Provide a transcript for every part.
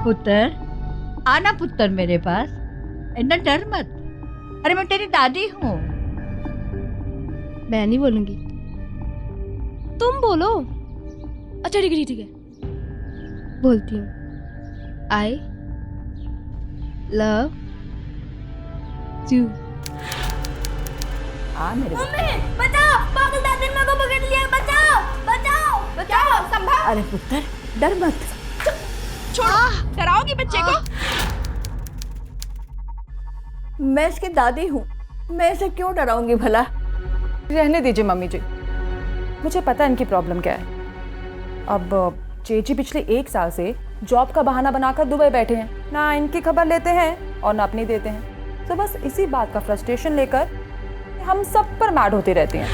पुत्र, आना पुत्र मेरे पास। इतना डर मत। अरे मैं तेरी दादी हूँ। मैं नहीं बोलूंगी, तुम बोलो। अच्छा ठीक है ठीक है, बोलती हूँ। I love you. हाँ मेरे मम्मी बचाओ, पागल दादी ने मेरे को पकड़ लिया, बचाओ बचाओ बचाओ, संभाल। अरे पुत्र, डर मत। छोड़ो, डराओगी बच्चे को? मैं इसकी दादी हूँ, मैं इसे क्यों डराऊंगी भला? रहने दीजिए मम्मी जी, मुझे पता है इनकी प्रॉब्लम क्या है। अब चेची पिछले 1 साल से जॉब का बहाना बनाकर दुबई बैठे हैं, ना इनकी खबर लेते हैं और ना अपनी देते हैं। तो बस इसी बात का फ्रस्ट्रेशन लेकर हम सब पर मैड होते रहते हैं।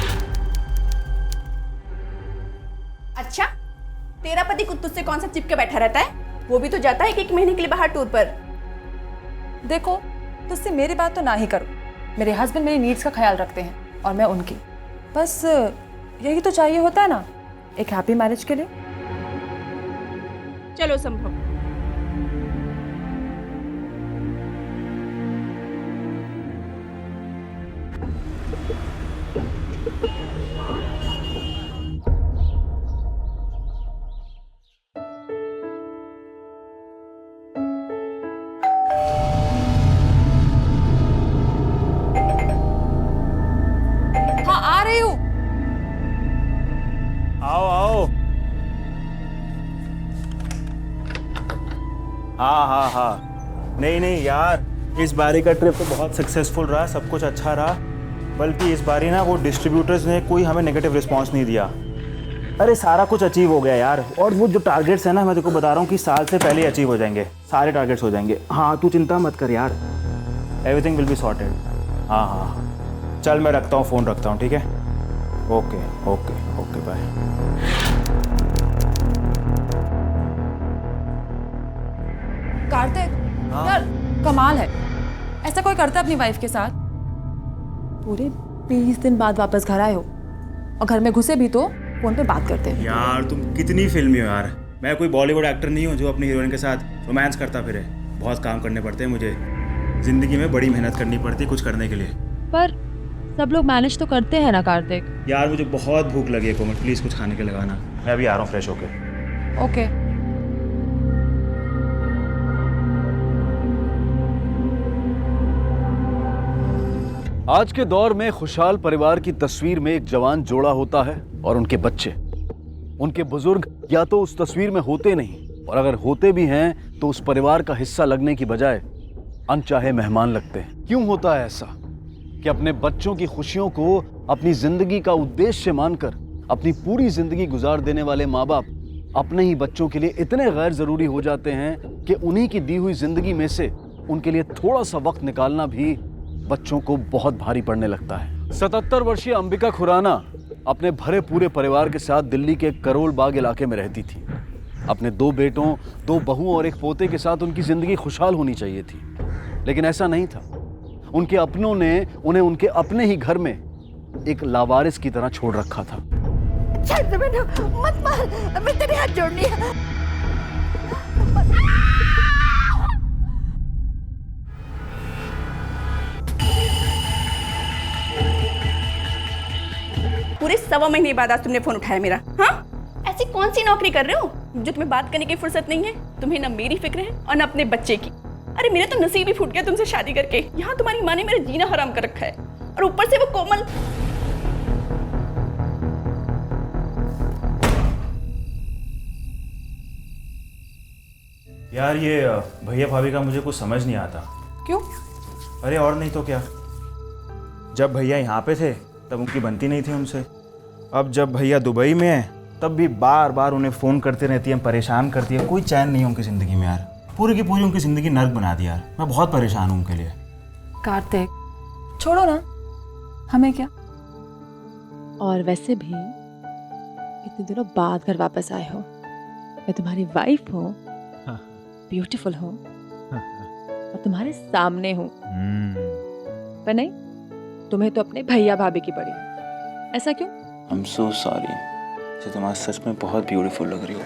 अच्छा, तेरा पति कुत्तू से कौन सा चिपके बैठा रहता है? वो भी तो जाता है 1 महीने के लिए बाहर टूर पर। देखो, तुझसे मेरी बात तो ना ही करो। मेरे हस्बैंड मेरी नीड्स का ख्याल रखते हैं और मैं उनकी। बस यही तो चाहिए होता है ना एक हैप्पी मैरिज के लिए। चलो संभव। हाँ आ रही हूँ। आओ आओ। हाँ, नहीं नहीं यार, इस बारी का ट्रिप तो बहुत सक्सेसफुल रहा, सब कुछ अच्छा रहा। बल्कि इस बारी ना वो डिस्ट्रीब्यूटर्स ने कोई हमें नेगेटिव रिस्पांस नहीं दिया। अरे सारा कुछ अचीव हो गया यार। और वो जो टारगेट्स है ना, मैं तेरे को बता रहा हूँ कि साल से पहले अचीव हो जाएंगे, सारे टारगेट्स हो जाएंगे। हाँ तू चिंता मत कर यार, एवरीथिंग विल बी सॉर्टेड। हाँ हाँ, चल मैं रखता हूँ, फ़ोन रखता हूँ, ठीक है? Okay okay okay bye. Karthik, यार कमाल है, ऐसा कोई करता है अपनी वाइफ के साथ? पूरे 20 दिन बाद वापस घर आए हो और घर में घुसे भी तो फोन पे बात करते हैं। यार तुम कितनी फिल्मी हो यार। मैं कोई बॉलीवुड एक्टर नहीं हूँ जो अपनी हीरोइन के साथ रोमांस करता फिरे। बहुत काम करने पड़ते हैं मुझे, जिंदगी में बड़ी मेहनत करनी पड़ती है कुछ करने के लिए। पर सब लोग मैनेज तो करते हैं ना कार्तिक। यार मुझे बहुत भूख लगी है कोमल, प्लीज़ कुछ खाने के लगाना। मैं अभी आ रहा हूँ फ्रेश होके। ओके। आज के दौर में खुशहाल परिवार की तस्वीर में एक जवान जोड़ा होता है और उनके बच्चे। उनके बुजुर्ग या तो उस तस्वीर में होते नहीं, और अगर होते भी हैं तो उस परिवार का हिस्सा लगने की बजाय अनचाहे मेहमान लगते हैं। क्यों होता है ऐसा कि अपने बच्चों की खुशियों को अपनी जिंदगी का उद्देश्य मानकर अपनी पूरी जिंदगी गुजार देने वाले माँ बाप अपने ही बच्चों के लिए इतने गैर जरूरी हो जाते हैं कि उन्हीं की दी हुई जिंदगी में से उनके लिए थोड़ा सा वक्त निकालना भी बच्चों को बहुत भारी पड़ने लगता है। 77 वर्षीय अंबिका खुराना अपने भरे पूरे परिवार के साथ दिल्ली के करोल बाग इलाके में रहती थी। अपने 2 बेटों, 2 बहुओं और एक पोते के साथ उनकी जिंदगी खुशहाल होनी चाहिए थी, लेकिन ऐसा नहीं था। उनके अपनों ने उन्हें उनके अपने ही घर में एक लावारिस की तरह छोड़ रखा था। छोड़ दे बेटा, मत मार, मैं तेरे हाथ जोड़नी है। पूरे 1.25 महीने बाद आज तुमने फोन उठाया मेरा। हाँ, ऐसी कौन सी नौकरी कर रहे हो जो तुम्हें बात करने की फुर्सत नहीं है? तुम्हें ना मेरी फिक्र है और ना अपने बच्चे की। अरे मेरा तो नसीब ही फूट गया तुमसे शादी करके। यहाँ तुम्हारी माँ ने मेरा जीना हराम कर रखा है, और ऊपर से वो कोमल। यार ये भैया भाभी का मुझे कुछ समझ नहीं आता। क्यों? अरे और नहीं तो क्या, जब भैया यहाँ पे थे तब उनकी बनती नहीं थी उनसे। अब जब भैया दुबई में है तब भी बार बार उन्हें फ़ोन करते रहती है, परेशान करती है। कोई चैन नहीं है उनकी ज़िंदगी में यार, पूरी की पूरी उनकी ज़िंदगी नर्क बना दी यार। मैं बहुत परेशान हूँ उनके लिए। कार्तिक छोड़ो ना, हमें क्या। और वैसे भी इतने दिनों बाद घर वापस आए हो, मैं तुम्हारी वाइफ हूँ, ब्यूटीफुल हूँ और तुम्हारे सामने हूँ। पर नहीं, तुम्हें तो अपने भैया भाभी की पड़ी। ऐसा क्यों? I'm so sorry। तुम आज सच में बहुत ब्यूटीफुल लग रही हो।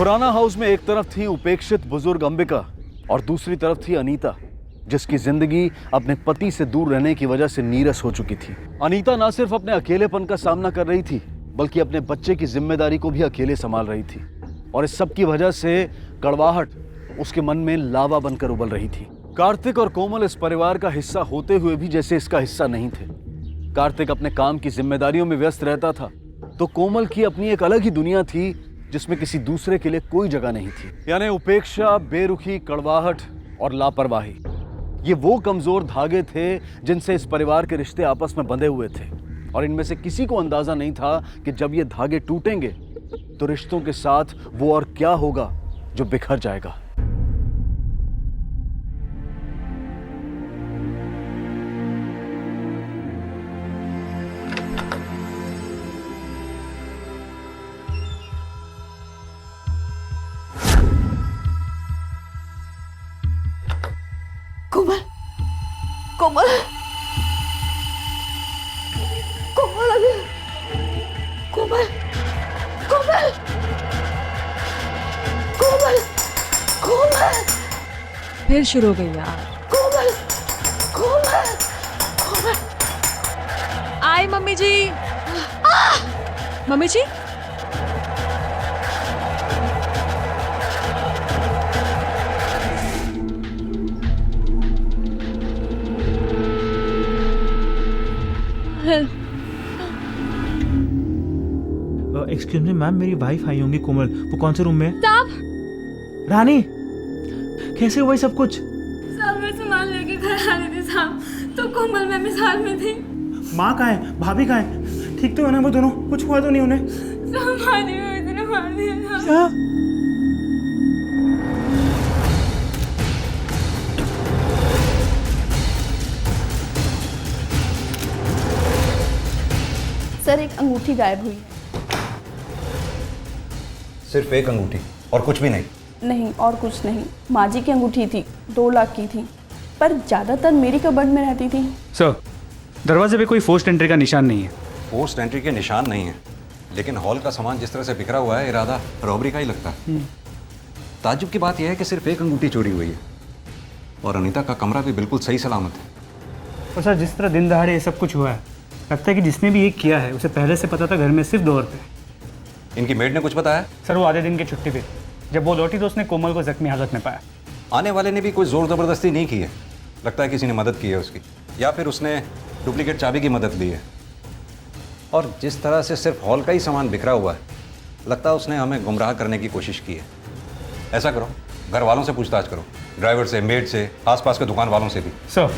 खुराना हाउस में एक तरफ थी उपेक्षित बुजुर्ग अंबिका और दूसरी तरफ थी अनीता, जिसकी जिंदगी अपने पति से दूर रहने की वजह से नीरस हो चुकी थी। अनीता ना सिर्फ अपने अकेलेपन का सामना कर रही थी, बल्कि अपने बच्चे की जिम्मेदारी को भी अकेले संभाल रही थी। और इस सब की वजह से कड़वाहट उसके मन में लावा बनकर उबल रही थी। कार्तिक और कोमल इस परिवार का हिस्सा होते हुए भी जैसे इसका हिस्सा नहीं थे। कार्तिक अपने काम की जिम्मेदारियों में व्यस्त रहता था, तो कोमल की अपनी एक अलग ही दुनिया थी जिसमें किसी दूसरे के लिए कोई जगह नहीं थी। यानी उपेक्षा, बेरुखी, कड़वाहट और लापरवाही, ये वो कमजोर धागे थे जिनसे इस परिवार के रिश्ते आपस में बंधे हुए थे। और इनमें से किसी को अंदाजा नहीं था कि जब ये धागे टूटेंगे तो रिश्तों के साथ वो और क्या होगा जो बिखर जाएगा। कोमल, कोमल, कोमल, अभी कोमल, कोमल, कोमल, कोमल, फिर शुरू हो गई यार। कोमल, कोमल, कोमल। आए मम्मी जी। मम्मी जी, एक्सक्यूज मी मैम, मेरी वाइफ आई होंगी कोमल, वो कौन से रूम में? साहब। रानी, कैसे हुआ ये सब कुछ? साहब मैं सामान लेके घर आ रही थी साहब, तो कोमल में मिसाल में थी। माँ कहाँ है, भाभी कहाँ है? ठीक तो है ना वो दोनों? कुछ हुआ तो नहीं उन्हें? साहब मारी हुई इतने मार दिया साहब। क्या? सर, एक अंगूठी गायब हुई है। सिर्फ एक अंगूठी और कुछ भी नहीं? नहीं, और कुछ नहीं। माँ जी की अंगूठी थी, 2 लाख की थी, पर ज़्यादातर मेरी कबर्ड में रहती थी। सर, दरवाजे पे कोई फोर्स्ड एंट्री का निशान नहीं है। पोस्ट एंट्री के निशान नहीं है, लेकिन हॉल का सामान जिस तरह से बिखरा हुआ है, इरादा रॉबरी का ही लगता है। ताज्जुब की बात यह है कि सिर्फ एक अंगूठी चोरी हुई है और अनीता का कमरा भी बिल्कुल सही सलामत है। और सर, जिस तरह दिन दहाड़े ये सब कुछ हुआ है, लगता है कि जिसने भी ये किया है उसे पहले से पता था घर में सिर्फ 2 औरतें हैं। इनकी मेड ने कुछ बताया? सर, वो आधे दिन की छुट्टी पे थी। जब वो लौटी तो उसने कोमल को जख्मी हालत में पाया। आने वाले ने भी कोई जोर ज़बरदस्ती नहीं की है, लगता है किसी ने मदद की है उसकी, या फिर उसने डुप्लीकेट चाबी की मदद ली है। और जिस तरह से सिर्फ हॉल का ही सामान बिखरा हुआ है, लगता है उसने हमें गुमराह करने की कोशिश की है। ऐसा करो, घर वालों से पूछताछ करो, ड्राइवर से, मेड से, आसपास के दुकान वालों से भी। सर,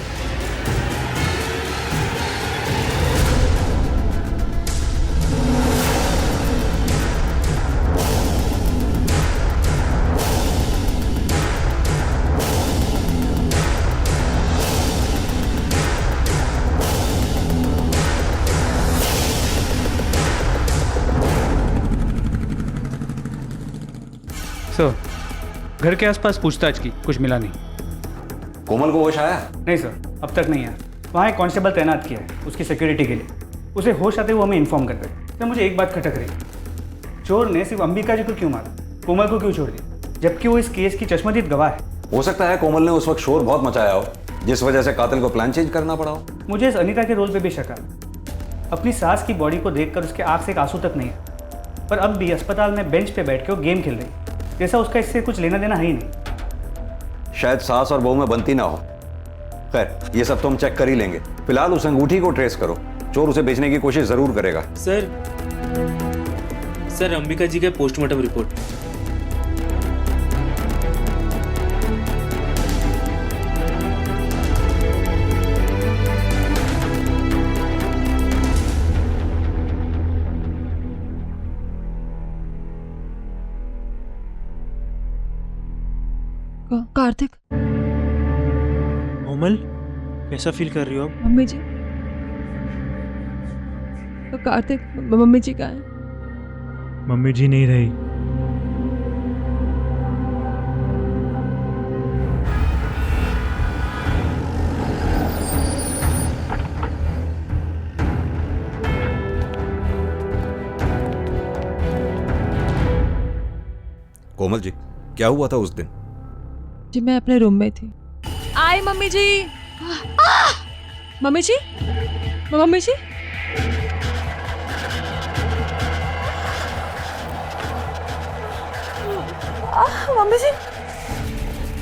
सर, घर के आसपास पूछताछ की, कुछ मिला नहीं। कोमल को होश आया? नहीं सर, अब तक नहीं आया। वहाँ एक कांस्टेबल तैनात किया है उसकी सिक्योरिटी के लिए। उसे होश आते हुए हमें इन्फॉर्म कर दे। सर, मुझे एक बात खटक रही है, चोर ने सिर्फ अंबिका जी को क्यों मारा, कोमल को क्यों छोड़ दिया, जबकि वो इस केस की चश्मदीद गवाह है। हो सकता है कोमल ने उस वक्त शोर बहुत मचाया हो, जिस वजह से कातिल को प्लान चेंज करना पड़ा हो। मुझे इस अनीता के रोल पे भी शक है। अपनी सास की बॉडी को देखकर उसके आंख से एक आंसू तक नहीं है, पर अब भी अस्पताल में बेंच पे बैठ के वो गेम खेल रही, जैसा उसका इससे कुछ लेना देना है ही नहीं। शायद सास और बहू में बनती ना हो। खैर, ये सब तो हम चेक कर ही लेंगे। फिलहाल उस अंगूठी को ट्रेस करो, चोर उसे बेचने की कोशिश जरूर करेगा। सर अंबिका जी का पोस्टमार्टम रिपोर्ट। कार्तिक। कोमल, कैसा फील कर रही हो अब? मम्मी जी, कार्तिक, मम्मी जी कहाँ है? मम्मी जी नहीं रही। कोमल जी, क्या हुआ था उस दिन? जी मैं अपने रूम में थी। आए mummy ji. Mummy ji, mummy ji. Mummy जी,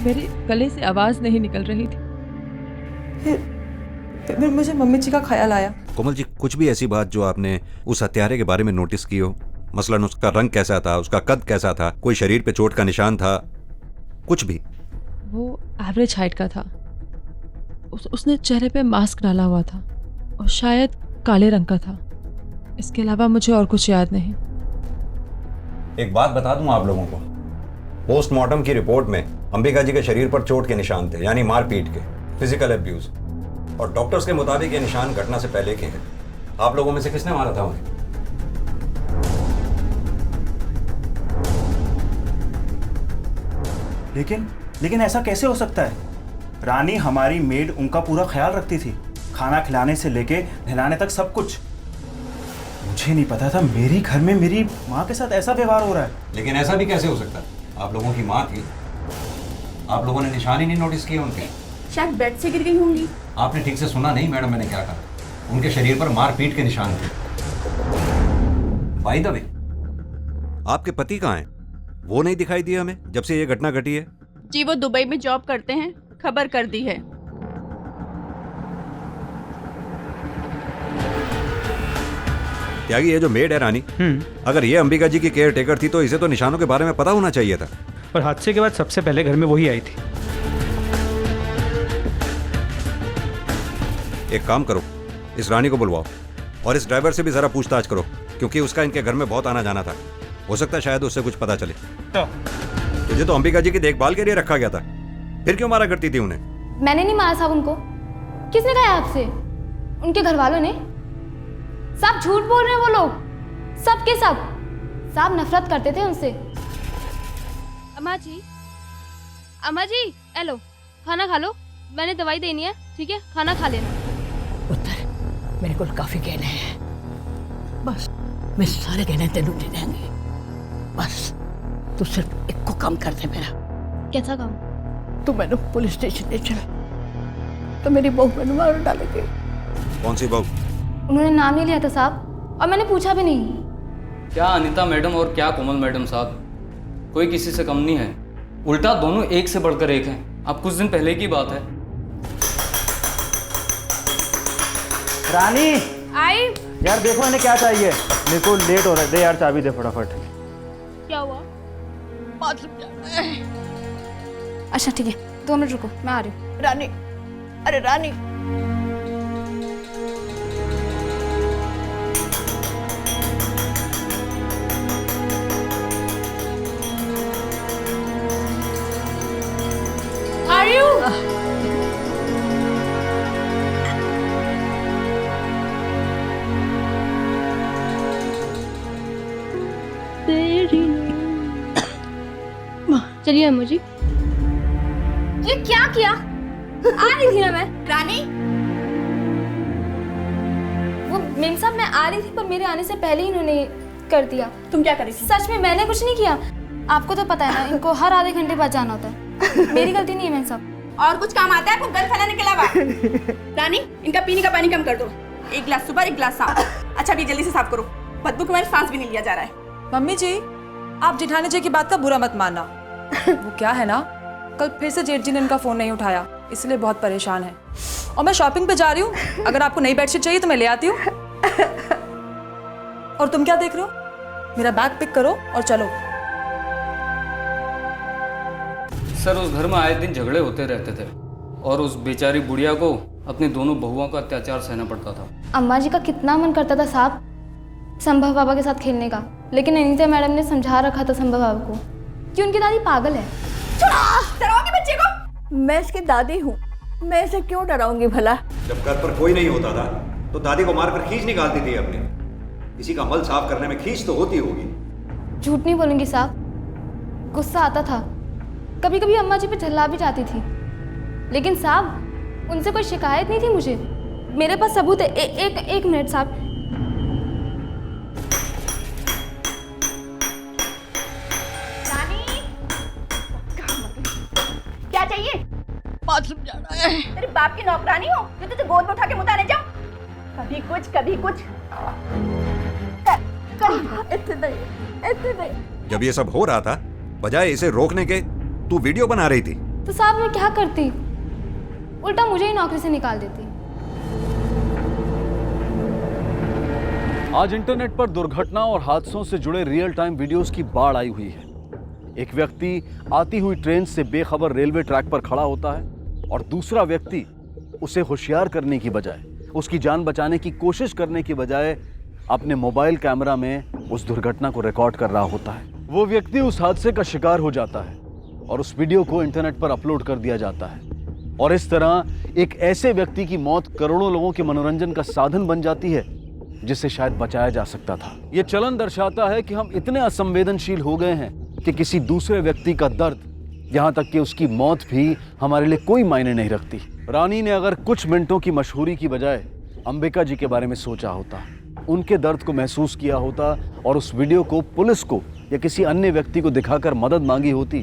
मेरे गले से आवाज नहीं निकल रही थी। फिर मुझे मम्मी जी का ख्याल आया। कोमल जी, कुछ भी ऐसी बात जो आपने उस हत्यारे के बारे में नोटिस की हो? मसलन उसका रंग कैसा था, उसका कद कैसा था, कोई शरीर पे चोट का निशान था, कुछ भी? वो एवरेज हाइट का था। उसने चेहरे पे मास्क डाला हुआ था और शायद काले रंग का था। इसके अलावा मुझे और कुछ याद नहीं। एक बात बता दूं आप लोगों को, पोस्टमार्टम की रिपोर्ट में अंबिका जी के शरीर पर चोट के निशान थे, यानी मारपीट के, फिजिकल अब्यूज। और डॉक्टर्स के मुताबिक ये निशान घटना से पहले के हैं। आप लोगों में से किसने मारा था उन्हें? लेकिन ऐसा कैसे हो सकता है? रानी हमारी मेड उनका पूरा ख्याल रखती थी, खाना खिलाने से लेके नहलाने तक सब कुछ। मुझे नहीं पता था मेरी घर में मेरी माँ के साथ ऐसा व्यवहार हो रहा है। लेकिन ऐसा भी कैसे हो सकता है? आप लोगों की माँ थी, आप लोगों ने निशान ही नहीं नोटिस किए उनके? शायद बेड से गिर गई होंगी। आपने ठीक से सुना नहीं मैडम, मैंने क्या कहा? उनके शरीर पर मारपीट के निशान थे। बाय द वे, आपके पति कहाँ हैं? वो नहीं दिखाई दिया हमें जब से ये घटना घटी है। जी वो दुबई में जॉब करते हैं, खबर कर दी है। त्यागी, ये जो मेड है रानी, अगर ये अंबिका जी की केयर टेकर थी तो इसे तो निशानों के बारे में पता होना चाहिए था। पर हादसे के बाद सबसे पहले घर में वही आई थी। एक काम करो, इस रानी को बुलवाओ और इस ड्राइवर से भी जरा पूछताछ करो, क्योंकि उसका इनके घर में बहुत आना जाना था। हो सकता है शायद उससे कुछ पता चले। तुझे तो अंबिका जी की देखभाल के लिए रखा गया था, फिर क्यों मारा करती थी उन्हें? मैंने नहीं मारा साहब उनको। किसने कहा आपसे? उनके घर वालों ने। साहब झूठ बोल रहे हैं वो लोग, सब के सब। साहब नफरत करते थे उनसे। अम्मा जी, अम्मा जी, हेलो, खाना खा लो। मैंने दवाई देनी है, ठीक है? खाना खा लेना। पुत्र, मेरे को काफी गहने हैं, बस मैं सारे गहने तेनू दे देंगे। बस तू सिर्फ एक को काम कर दे मेरा। कैसा काम? तू मैंने पुलिस स्टेशन ले चल, तो मेरी बहू मैंने मार डालेगी। कौन सी बहू? उन्होंने नाम नहीं लिया था साहब, और मैंने पूछा भी नहीं। क्या अनीता मैडम और क्या कोमल मैडम साहब, कोई किसी से कम नहीं है। उल्टा दोनों एक से बढ़कर एक हैं। अब कुछ दिन पहले की बात है। रानी आई। यार देखो इन्हें क्या चाहिए, मेरे को लेट हो रहा है। दे यार चाबी दे फटाफट। क्या हुआ? अच्छा ठीक है, 2 मिनट रुको, मैं आ रही हूँ। रानी, अरे रानी, आ रही हूँ। चलिए अम्मा जी। ये क्या किया? आ रही थी ना मैं। रानी, वो मेम साहब मैं आ रही थी, पर मेरे आने से पहले ही इन्होंने कर दिया। तुम क्या कर रही थी? सच में मैंने कुछ नहीं किया। आपको तो पता है ना, इनको हर आधे घंटे बाद जाना होता है। मेरी गलती नहीं है मेम साहब। और कुछ काम आता है आपको गल फैलाने के अलावा? रानी, इनका पीने का पानी कम कर दो। 1 गिलास सुबह, 1 गिलास शाम। अच्छा अभी जल्दी से साफ करो, बदबू के मेरे सांस भी नहीं लिया जा रहा है। मम्मी जी, आप जेठानी जी की बात का बुरा मत मानना। वो क्या है ना, कल फिर से जेठ जी ने इनका फोन नहीं उठाया, इसलिए बहुत परेशान है। और मैं शॉपिंग पे जा रही हूँ, अगर आपको नई बेडशीट चाहिए तो मैं ले आती हूँ। और तुम क्या देख रहे हो? मेरा बैग पिक करो और चलो। सर उस घर में आए दिन झगड़े होते रहते थे और उस बेचारी बुढ़िया को अपनी दोनों बहुओं का अत्याचार सहना पड़ता था। अम्मा जी का कितना मन करता था साहब संभव बाबा के साथ खेलने का, लेकिन अनीता मैडम ने समझा रखा था संभव बाबा को कि उनकी दादी पागल है। डराओगे बच्चे को? मैं इसकी दादी हूँ, मैं इसे क्यों डराऊंगी भला? जब घर पर कोई नहीं होता था तो दादी को मारकर खींच निकालती थी अपने। किसी का मल साफ करने में खींच तो होती होगी। झूठ नहीं बोलूंगी साहब, गुस्सा आता था, कभी कभी अम्मा जी पे झल्ला भी जाती थी, लेकिन साहब उनसे कोई शिकायत नहीं थी मुझे। मेरे पास सबूत है। एक मिनट साहब। बात समझाना है। तेरे बाप की नौकरानी हो जो तुझे गोद में उठा के मुताने जाओ। कभी कुछ कभी कुछ। इतने नहीं। जब ये सब हो रहा था, बजाय इसे रोकने के तू वीडियो बना रही थी। तो साहब मैं क्या करती, उल्टा मुझे ही नौकरी से निकाल देती। आज इंटरनेट पर दुर्घटना और हादसों से जुड़े रियल टाइम वीडियोस की बाढ़ आई हुई है। एक व्यक्ति आती हुई ट्रेन से बेखबर रेलवे ट्रैक पर खड़ा होता है और दूसरा व्यक्ति उसे होशियार करने की बजाय, उसकी जान बचाने की कोशिश करने की बजाय अपने मोबाइल कैमरा में उस दुर्घटना को रिकॉर्ड कर रहा होता है। वो व्यक्ति उस हादसे का शिकार हो जाता है और उस वीडियो को इंटरनेट पर अपलोड कर दिया जाता है और इस तरह एक ऐसे व्यक्ति की मौत करोड़ों लोगों के मनोरंजन का साधन बन जाती है जिसे शायद बचाया जा सकता था। ये चलन दर्शाता है कि हम इतने असंवेदनशील हो गए हैं कि किसी दूसरे व्यक्ति का दर्द, यहाँ तक कि उसकी मौत भी हमारे लिए कोई मायने नहीं रखती। रानी ने अगर कुछ मिनटों की मशहूरी की बजाय अंबिका जी के बारे में सोचा होता, उनके दर्द को महसूस किया होता और उस वीडियो को पुलिस को या किसी अन्य व्यक्ति को दिखाकर मदद मांगी होती,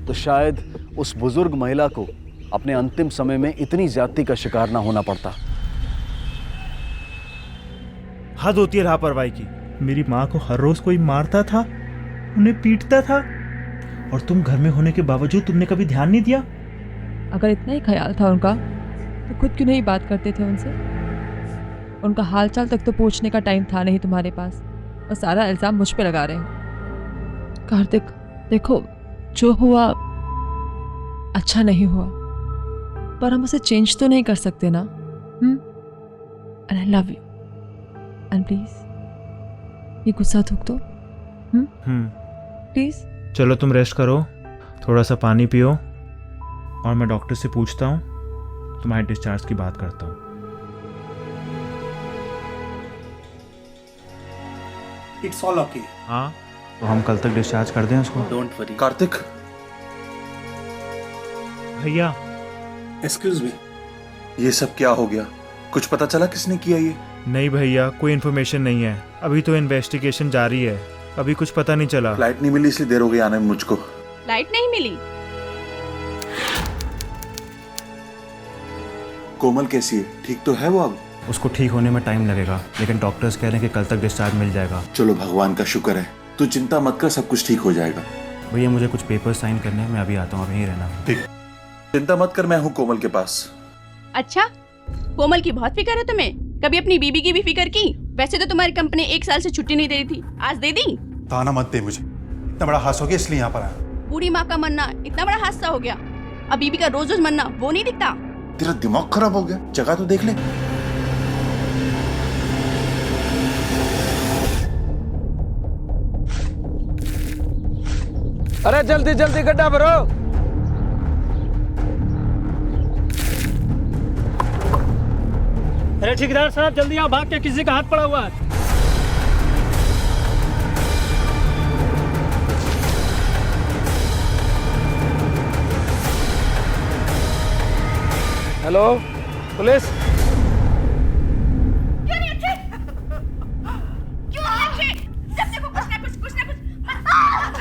तो शायद उस बुजुर्ग महिला को अपने अंतिम समय में इतनी ज्यादती का शिकार ना होना पड़ता। हद होती है लापरवाही की। मेरी माँ को हर रोज कोई मारता था, उन्हें पीटता था, और तुम घर में होने के बावजूद तुमने कभी ध्यान नहीं दिया। अगर इतना ही ख्याल था उनका तो खुद क्यों नहीं बात करते थे उनसे? उनका हालचाल तक तो पूछने का टाइम था नहीं तुम्हारे पास, और सारा इल्ज़ाम मुझ पे लगा रहे हो। कार्तिक देखो, जो हुआ अच्छा नहीं हुआ, पर हम उसे चेंज तो नहीं कर सकते ना। And I love you, and please ये गुस्सा थूक दो। प्लीज चलो तुम रेस्ट करो, थोड़ा सा पानी पियो, और मैं डॉक्टर से पूछता हूँ, तुम्हारे डिस्चार्ज की बात करता हूँ। It's all okay. हाँ, तो हम कल तक डिस्चार्ज कर दें उसको। Don't worry. कार्तिक, भैया एक्सक्यूज मी। ये सब क्या हो गया? कुछ पता चला किसने किया ये? नहीं भैया, कोई इन्फॉर्मेशन नहीं है, अभी तो इन्वेस्टिगेशन जारी है, अभी कुछ पता नहीं चला। फ्लाइट नहीं मिली इसलिए देर हो गई आने में मुझको। लाइट नहीं मिली? कोमल कैसी है? ठीक तो है वो अब? उसको ठीक होने में टाइम लगेगा, लेकिन डॉक्टर्स कह रहे हैं कि कल तक डिस्चार्ज मिल जाएगा। चलो भगवान का शुक्र है, तू चिंता मत कर, सब कुछ ठीक हो जाएगा। भैया मुझे कुछ पेपर साइन करने हैं, मैं अभी आता हूँ, अब यहीं रहना। ठीक, चिंता मत कर, मैं हूँ कोमल के पास। अच्छा, कोमल की बहुत फिक्र है तुम्हें? कभी अपनी बीबी की भी फिक्र की? वैसे तो तुम्हारी कंपनी 1 साल से छुट्टी नहीं दे रही थी, आज दे दी? ताना मत दे मुझे, इतना बड़ा हादसा हो गया इसलिए यहाँ पर आया। बूढ़ी माँ का मरना इतना बड़ा हादसा हो गया, अब बीबी का रोज रोज मरना वो नहीं दिखता? तेरा दिमाग खराब हो गया, जगह तो देख ले। अरे जल्दी जल्दी गड्ढा भरो। अरे ठेकेदार साहब जल्दी आओ, भाग के किसी का हाथ पड़ा हुआ है। Hello police. क्यों नहीं अच्छे? क्यों नहीं अच्छे? जब देखो कुछ ना कुछ।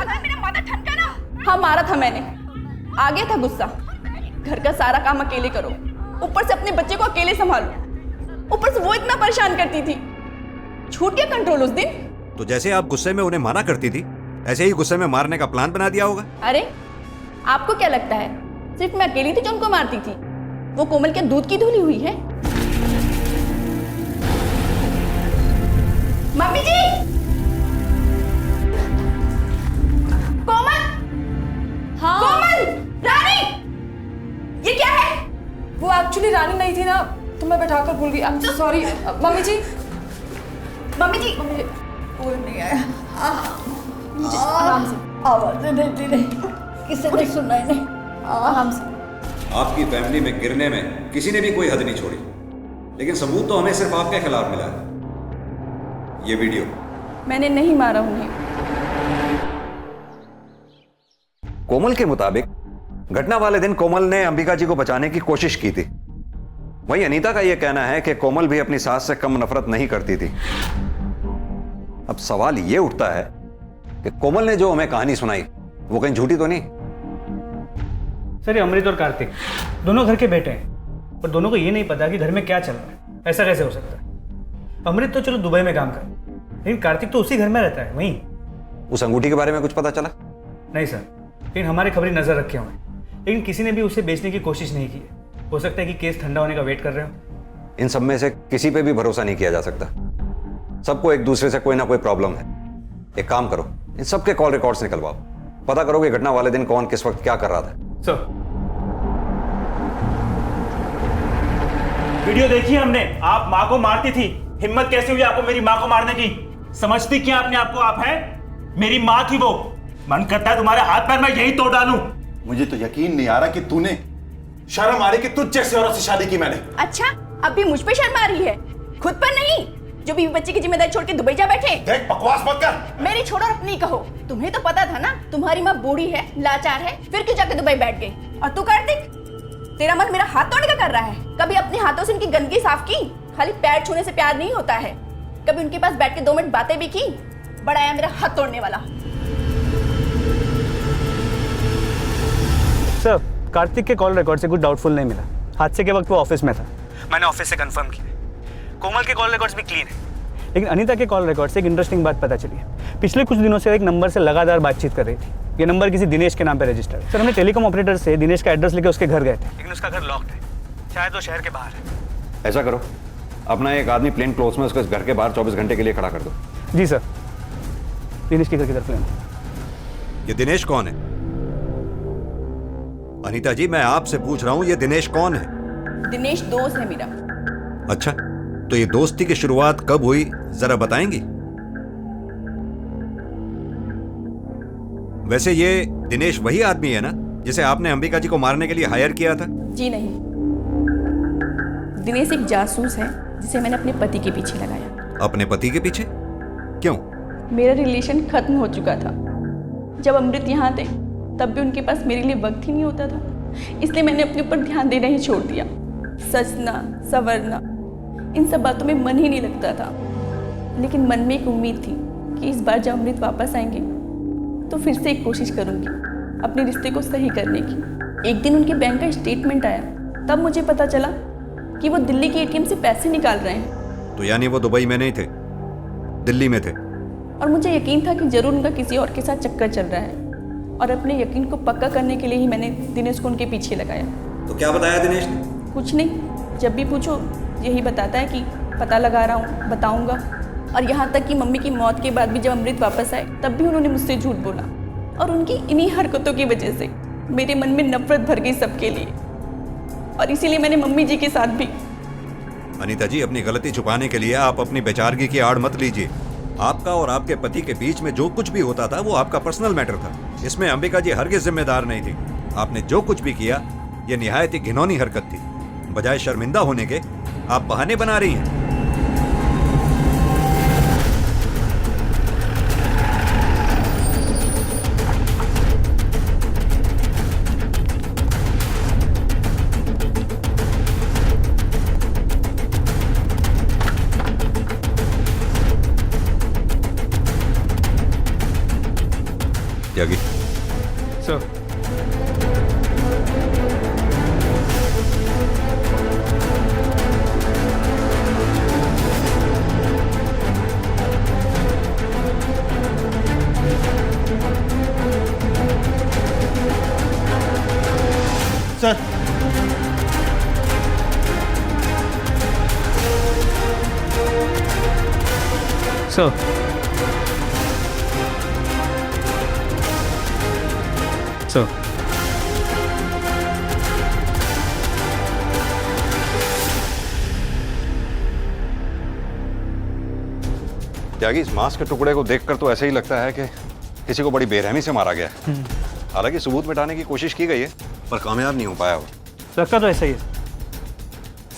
अगर मेरा माथा ठनका ना। हाँ मारा था मैंने, आ गया था गुस्सा। घर का सारा काम अकेले करो, ऊपर से अपने बच्चे को अकेले संभालो, ऊपर से वो इतना परेशान करती थी। छूट गया कंट्रोल उस दिन। तो जैसे आप गुस्से में उन्हें माना करती थी, ऐसे ही गुस्से में मारने का प्लान बना दिया होगा। अरे आपको क्या लगता है सिर्फ मैं अकेली थी जो उनको मारती थी? वो कोमल के दूध की धुली हुई है। मम्मी जी, कोमल। हाँ कोमल, रानी, ये क्या है? वो एक्चुअली रानी नहीं थी ना, तो मैं बैठाकर भूल गई। I am sorry mummy ji. Mummy ji, कोई नहीं आया। आराम से, आवाज़ें देती नहीं, किसी ने सुना ही नहीं। आराम से। आपकी फैमिली में गिरने में किसी ने भी कोई हद नहीं छोड़ी, लेकिन सबूत तो हमें सिर्फ आपके खिलाफ मिला है। ये वीडियो। मैंने नहीं मारा उन्हें। कोमल के मुताबिक घटना वाले दिन कोमल ने अंबिका जी को बचाने की कोशिश की थी। वहीं अनीता का यह कहना है कि कोमल भी अपनी सास से कम नफरत नहीं करती थी। अब सवाल यह उठता है कि कोमल ने जो हमें कहानी सुनाई वो कहीं झूठी तो नहीं? सर ये अमृत और कार्तिक दोनों घर के बेटे हैं, पर दोनों को ये नहीं पता कि घर में क्या चल रहा है। ऐसा कैसे हो सकता है? अमृत तो चलो दुबई में काम कर, लेकिन कार्तिक तो उसी घर में रहता है वहीं। उस अंगूठी के बारे में कुछ पता चला? नहीं सर, लेकिन हमारी खबरें नजर रखे हुए हैं, लेकिन किसी ने भी उसे बेचने की कोशिश नहीं की है। हो सकता है कि केस ठंडा होने का वेट कर रहे हो। इन सब में से किसी पे भी भरोसा नहीं किया जा सकता। सबको एक दूसरे से कोई ना कोई प्रॉब्लम है। एक काम करो, इन सबके कॉल रिकॉर्ड्स निकलवाओ, पता करो कि घटना वाले दिन कौन किस वक्त क्या कर रहा था। सर वीडियो देखी हमने, आप माँ को मारती थी। हिम्मत कैसे हुई आपको मेरी माँ को मारने की? समझती क्या अपने आप को आप हैं? मेरी माँ थी वो। मन करता है तुम्हारे हाथ पैर मैं यही तोड़ डालूं। मुझे तो यकीन नहीं आ रहा कि तूने शर्म आ रही कि तुझ जैसे औरत से शादी की मैंने। अच्छा, अब भी मुझ पे शर्म आ रही है, खुद पर नहीं, जो बीवी बच्चे की जिम्मेदारी छोड़ के दुबई जा बैठे। देख बकवास मत कर। मेरी छोड़ो और अपनी कहो। तुम्हें तो पता था ना तुम्हारी माँ बूढ़ी है, लाचार है, फिर क्यों जाके दुबई बैठ गई? और तू कार्तिक, तेरा मन मेरा हाथ तोड़ने का कर रहा है। कभी अपने हाथों से इनकी गंदगी साफ की? खाली पैर छूने से प्यार नहीं होता है। कभी उनके पास बैठ के 2 मिनट बातें भी की? बड़ा आया मेरा हाथ तोड़ने वाला। सर कार्तिक के कॉल रिकॉर्ड से कुछ डाउटफुल नहीं मिला। हादसे के वक्त वो ऑफिस में था, मैंने ऑफिस से कंफर्म किया। कोमल के कॉल रिकॉर्ड्स भी क्लीन है, लेकिन अनीता के कॉल रिकॉर्ड से एक इंटरेस्टिंग बात पता चली है। पिछले कुछ दिनों से एक नंबर से लगातार बातचीत कर रही थी। ये नंबर किसी दिनेश के नाम पे रजिस्टर्ड है। सर हमने टेलीकॉम ऑपरेटर से दिनेश का एड्रेस लेके उसके घर गए थे, लेकिन उसका घर लॉक्ड है, शायद वो शहर के बाहर है। ऐसा करो, अपना एक आदमी प्लेन क्लोथ में उसको इस घर के बाहर 24 घंटे के लिए खड़ा कर दो। जी सर, दिनेश के घर की तरफ लेना। ये दिनेश कौन है? अनीता जी मैं आपसे पूछ रहा हूं, ये दिनेश कौन है? दिनेश दोस्त है मेरा। अच्छा, तो ये दोस्ती की शुरुआत कब हुई जरा बताएंगी? वैसे ये दिनेश वही आदमी है ना जिसे आपने अंबिका जी को मारने के लिए हायर किया था? जी नहीं, दिनेश एक जासूस है जिसे मैंने अपने पति के पीछे लगाया। अपने पति के पीछे? क्यों? मेरा रिलेशन खत्म हो चुका था। जब अमृत यहाँ थे तब भी उनके पास मेरे लिए वक्त ही नहीं होता था, इसलिए मैंने अपने ऊपर ध्यान देना ही छोड़ दिया। सजना संवरना इन सब बातों में मन ही नहीं लगता था। लेकिन मन में एक उम्मीद थी कि इस बार जब अमृत वापस आएंगे तो फिर से एक कोशिश करूँगी अपने रिश्ते को सही करने की। एक दिन उनके बैंक का स्टेटमेंट आया, तब मुझे पता चला कि वो दिल्ली के एटीएम से पैसे निकाल रहे हैं। तो यानी वो दुबई में नहीं थे, दिल्ली में थे? और मुझे यकीन था कि जरूर उनका किसी और के साथ चक्कर चल रहा है, और अपने यकीन को पक्का करने के लिए ही मैंने दिनेश को उनके पीछे लगाया। तो क्या बताया दिनेश ने? कुछ नहीं, जब भी पूछो यही बताता है कि पता लगा रहा हूँ, बताऊँगा। और यहाँ तक कि मम्मी की मौत के बाद भी जब अमृत वापस आए तब भी उन्होंने मुझसे झूठ बोला, और उनकी इन्हीं हरकतों की वजह से मेरे मन में नफरत भर गई सबके लिए, और इसीलिए मैंने मम्मी जी के साथ भी। अनीता जी अपनी गलती छुपाने के लिए आप अपनी बेचारगी की आड़ मत लीजिए। आपका और आपके पति के बीच में जो कुछ भी होता था वो आपका पर्सनल मैटर था, इसमें अंबिका जी हरगिज़ जिम्मेदार नहीं थी। आपने जो कुछ भी किया ये निहायत ही घिनौनी हरकत थी। बजाय शर्मिंदा होने के आप बहाने बना रही हैं। त्यागी सर, सर सर सर त्यागी इस मांस के टुकड़े को देखकर तो ऐसे ही लगता है कि किसी को बड़ी बेरहमी से मारा गया है। हालांकि सबूत मिटाने की कोशिश की गई है पर कामयाब नहीं हो पाया वो। लगता तो ऐसा ही है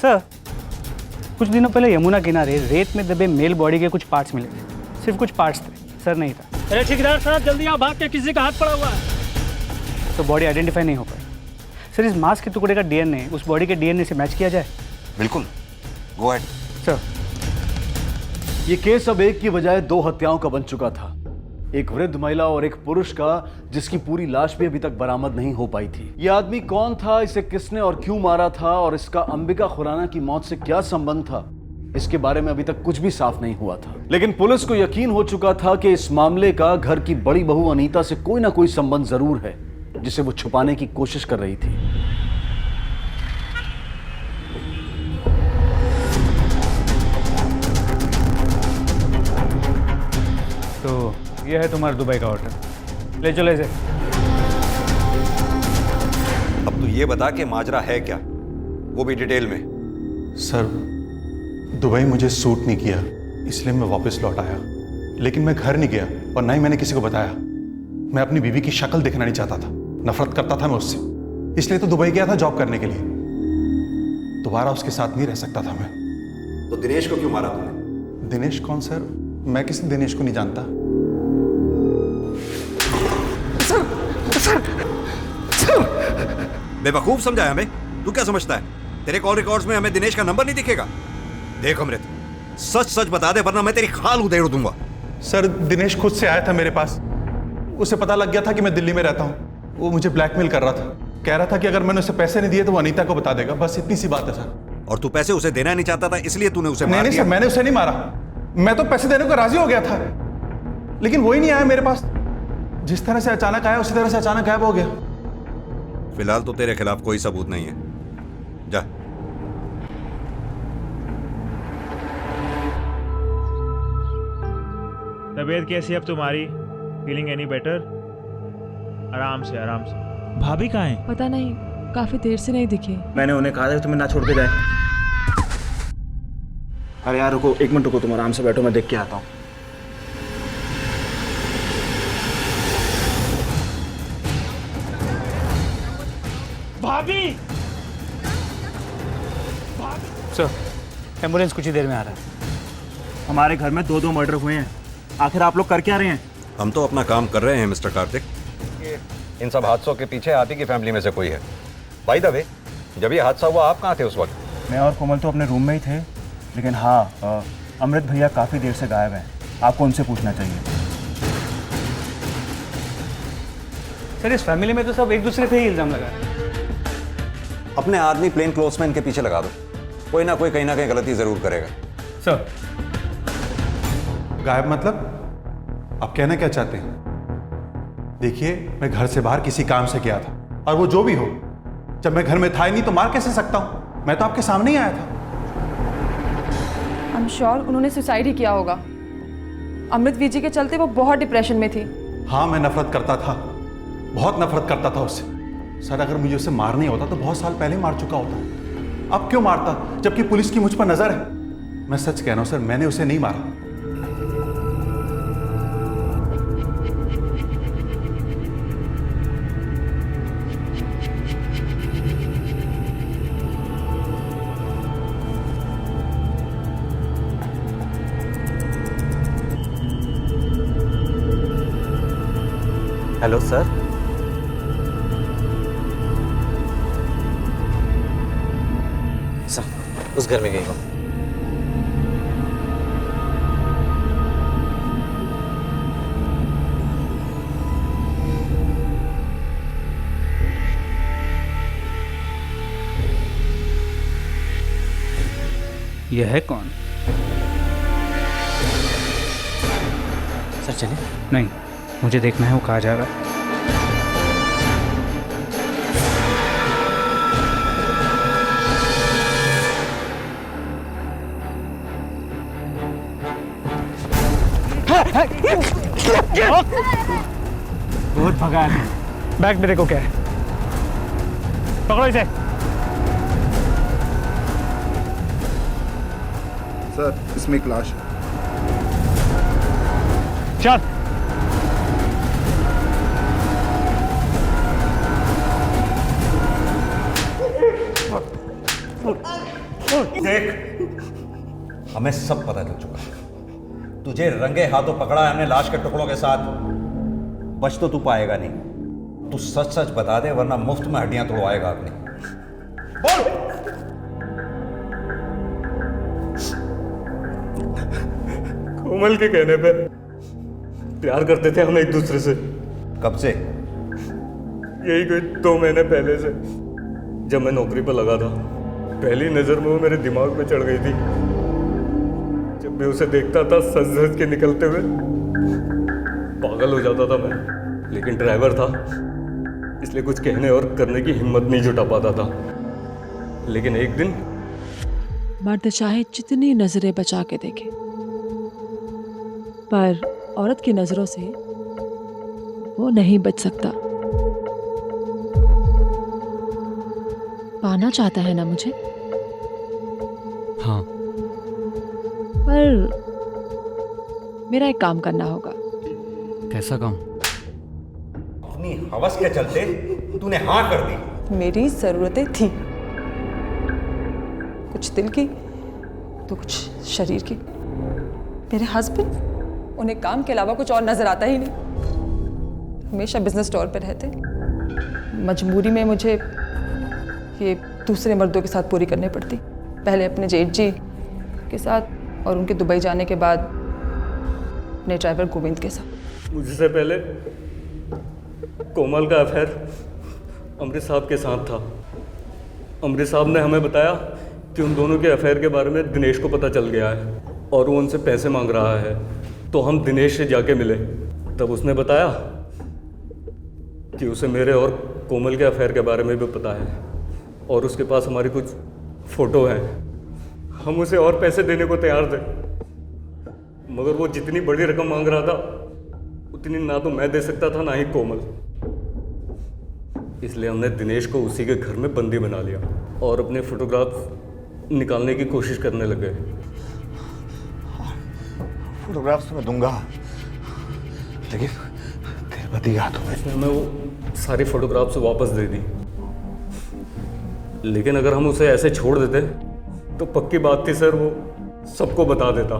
सर। कुछ दिनों पहले यमुना किनारे रेत में दबे मेल बॉडी के कुछ पार्ट्स मिले थे, सिर्फ कुछ पार्ट्स थे, सर नहीं था। अरे ठेकेदार साहब जल्दी आओ, भाग के किसी का हाथ पड़ा हुआ है। तो बॉडी आइडेंटिफाई नहीं हो पाई। सर इस मांस के टुकड़े का डीएनए उस बॉडी के डीएनए से मैच किया जाए? बिल्कुल, गो अहेड। सर ये केस अब एक की बजाय 2 हत्याओं का बन चुका था। एक वृद्ध महिला और एक पुरुष का, जिसकी पूरी लाश भी अभी तक बरामद नहीं हो पाई थी। यह आदमी कौन था, इसे किसने और क्यों मारा था, और इसका अंबिका खुराना की मौत से क्या संबंध था, इसके बारे में अभी तक कुछ भी साफ नहीं हुआ था। लेकिन पुलिस को यकीन हो चुका था कि इस मामले का घर की बड़ी बहू अनीता से कोई ना कोई संबंध जरूर है, जिसे वो छुपाने की कोशिश कर रही थी। तो ये है तुम्हारा दुबई का होटल, ले चलो इसे। अब तू ये बता कि माजरा है क्या, वो भी डिटेल में। सर, दुबई मुझे सूट नहीं किया, इसलिए मैं वापस लौट आया। लेकिन मैं घर नहीं गया और ना ही मैंने किसी को बताया। मैं अपनी बीवी की शक्ल देखना नहीं चाहता था, नफरत करता था मैं उससे, इसलिए तो दुबई गया था जॉब करने के लिए। दोबारा उसके साथ नहीं रह सकता था मैं। तो दिनेश को क्यों मारा तूने? दिनेश कौन सर? मैं किसी दिनेश को नहीं जानता। बेवकूफ समझा है हमें? तू क्या समझता है तेरे कॉल रिकॉर्ड्स में हमें दिनेश का नंबर नहीं दिखेगा? देख अमृत, सच सच बता दे वरना मैं तेरी खाल उधेड़ दूंगा। सर, दिनेश खुद से आया था मेरे पास। उसे पता लग गया था कि मैं दिल्ली में रहता हूँ। वो मुझे ब्लैकमेल कर रहा था, कह रहा था कि अगर मैंने उसे पैसे नहीं दिए तो वो अनीता को बता देगा। बस इतनी सी बात है सर। और तू पैसे उसे देना नहीं चाहता था, इसलिए तूने उसे मार नहीं दिया? सर, मैंने उसे नहीं मारा। मैं तो पैसे देने को राजी हो गया था, लेकिन वो ही नहीं आया मेरे पास। जिस तरह से अचानक आया उसी तरह से अचानक गायब हो गया। फिलहाल तो तेरे खिलाफ कोई सबूत नहीं है, जा। तबीयत कैसी है अब तुम्हारी? Feeling any better? आराम से आराम से। भाभी कहाँ हैं? पता नहीं, काफी देर से नहीं दिखे। मैंने उन्हें कहा था कि तुम्हें ना छोड़ के जाए। अरे यार रुको, एक मिनट रुको, तुम आराम से बैठो, मैं देख के आता हूँ। भाभी! सर, एम्बुलेंस कुछ ही देर में आ रहा है। हमारे घर में 2 मर्डर हुए हैं, आखिर आप लोग कर क्या रहे हैं? हम तो अपना काम कर रहे हैं मिस्टर कार्तिक। इन सब हादसों के पीछे आप ही की फैमिली में से कोई है। बाय द वे, जब ये हादसा हुआ आप कहाँ थे उस वक्त? मैं और कोमल तो अपने रूम में ही थे, लेकिन हाँ, अमृत भैया काफ़ी देर से गायब हैं। आपको उनसे पूछना चाहिए। सर, इस फैमिली में तो सब एक दूसरे पे ही इल्जाम लगा रहे हैं। अपने आदमी प्लेन क्लोथ्स में इनके पीछे लगा दो, कोई ना कोई कहीं ना कहीं गलती जरूर करेगा। सर, गायब मतलब? आप कहना क्या चाहते हैं? देखिए, मैं घर से बाहर किसी काम से गया था, और वो जो भी हो, जब मैं घर में था ही नहीं तो मार कैसे सकता हूं? मैं तो आपके सामने ही आया था। आई एम श्योर उन्होंने सुसाइड ही किया होगा। अमृत वीजी के चलते वो बहुत डिप्रेशन में थी। हाँ, मैं नफरत करता था, बहुत नफरत करता था उससे। सर, अगर मुझे उसे मारना ही होता तो बहुत साल पहले मार चुका होता। अब क्यों मारता, जबकि पुलिस की मुझ पर नजर है? मैं सच कह रहा हूं सर, मैंने उसे नहीं मारा। Hello sir. सर, उस घर में गई हो? यह है कौन? सर चले? नहीं, मुझे देखना है वो कहाँ जा रहा है। बहुत भगा है। बैग मेरे को क्या है? पकड़ो इसे। सर, इसमें एक लाश है। चल। देख, हमें सब पता चल चुका है। तुझे रंगे हाथों पकड़ा है हमने लाश के टुकड़ों के साथ। बच तो तू पाएगा नहीं। तू सच सच बता दे वरना मुफ्त में हड्डियां तोड़वाएगा अपनी। बोल। कोमल के कहने पे प्यार करते थे हम एक दूसरे से। कब से? यही कोई 2 महीने पहले से, जब मैं नौकरी पर लगा था। पहली नज़र में वो मेरे दिमाग में चढ़ गई थी। जब मैं उसे देखता था सज सज के निकलते हुए, पागल हो जाता था मैं। लेकिन ड्राइवर था, इसलिए कुछ कहने और करने की हिम्मत नहीं जुटा पाता था। लेकिन एक दिन मर्द चाहे जितनी नजरें बचा के देखे, पर औरत की नजरों से वो नहीं बच सकता। पाना चाहता है ना मुझे? हाँ। पर मेरा एक काम करना होगा। कैसा काम? अपनी हवस के चलते तूने हाँ कर दी। मेरी ज़रूरतें थी, कुछ दिल की तो कुछ शरीर की। मेरे हस्बैंड, उन्हें काम के अलावा कुछ और नज़र आता ही नहीं। हमेशा बिजनेस टूर पे रहते। मजबूरी में मुझे ये दूसरे मर्दों के साथ पूरी करनी पड़ती। पहले अपने जेठ जी के साथ और उनके दुबई जाने के बाद अपने ड्राइवर गोविंद के साथ। मुझसे पहले कोमल का अफेयर अमृत साहब के साथ था। अमृत साहब ने हमें बताया कि उन दोनों के अफेयर के बारे में दिनेश को पता चल गया है और वो उनसे पैसे मांग रहा है। तो हम दिनेश से जाके मिले, तब उसने बताया कि उसे मेरे और कोमल के अफेयर के बारे में भी पता है और उसके पास हमारी कुछ फ़ोटो हैं। हम उसे और पैसे देने को तैयार थे, मगर वो जितनी बड़ी रकम मांग रहा था उतनी ना तो मैं दे सकता था ना ही कोमल। इसलिए हमने दिनेश को उसी के घर में बंदी बना लिया और अपने फोटोग्राफ निकालने की कोशिश करने लग गए। फोटोग्राफ्स मैं दूंगा, लेकिन तेरे पति के हाथों में। उसने हमें वो सारी फोटोग्राफ्स वापस दे दी, लेकिन अगर हम उसे ऐसे छोड़ देते तो पक्की बात थी सर, वो सबको बता देता।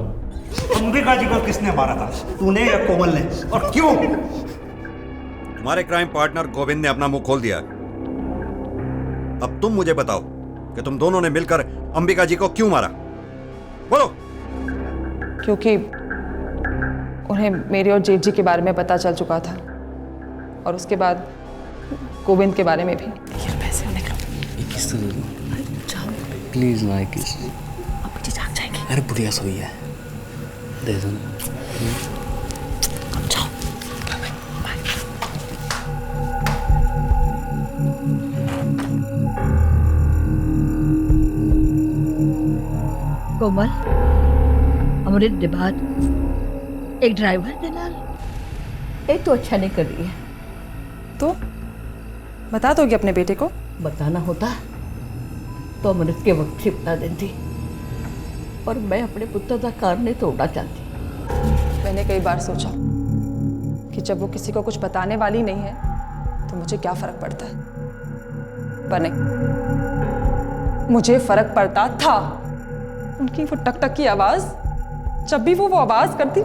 अंबिका जी को किसने मारा था, तूने या कोमल ने, और क्यों? तुम्हारे क्राइम पार्टनर गोविंद ने अपना मुंह खोल दिया। अब तुम मुझे बताओ कि तुम दोनों ने मिलकर अंबिका जी को क्यों मारा? बोलो। क्योंकि उन्हें मेरे और जेठ जी के बारे में पता चल चुका था और उसके बाद गोविंद के बारे में भी। पैसे निकलो। किस प्लीज ना किस। अब बच्चे जाग जाएंगे। अरे बुढ़िया सोई है, दे दो ना। अब जाओ। कोमल, अमृत के बाद एक ड्राइवर के नाल एक तो अच्छा नहीं कर रही है। तो बता दोगे अपने बेटे को? बताना होता तो अमृत के वक्त ही बता देती, और मैं अपने पुत्र का कार नहीं तोड़ना चाहती। मैंने कई बार सोचा कि जब वो किसी को कुछ बताने वाली नहीं है तो मुझे क्या फर्क पड़ता है, पर नहीं, मुझे फर्क पड़ता था। उनकी वो टक टक की आवाज, जब भी वो आवाज करती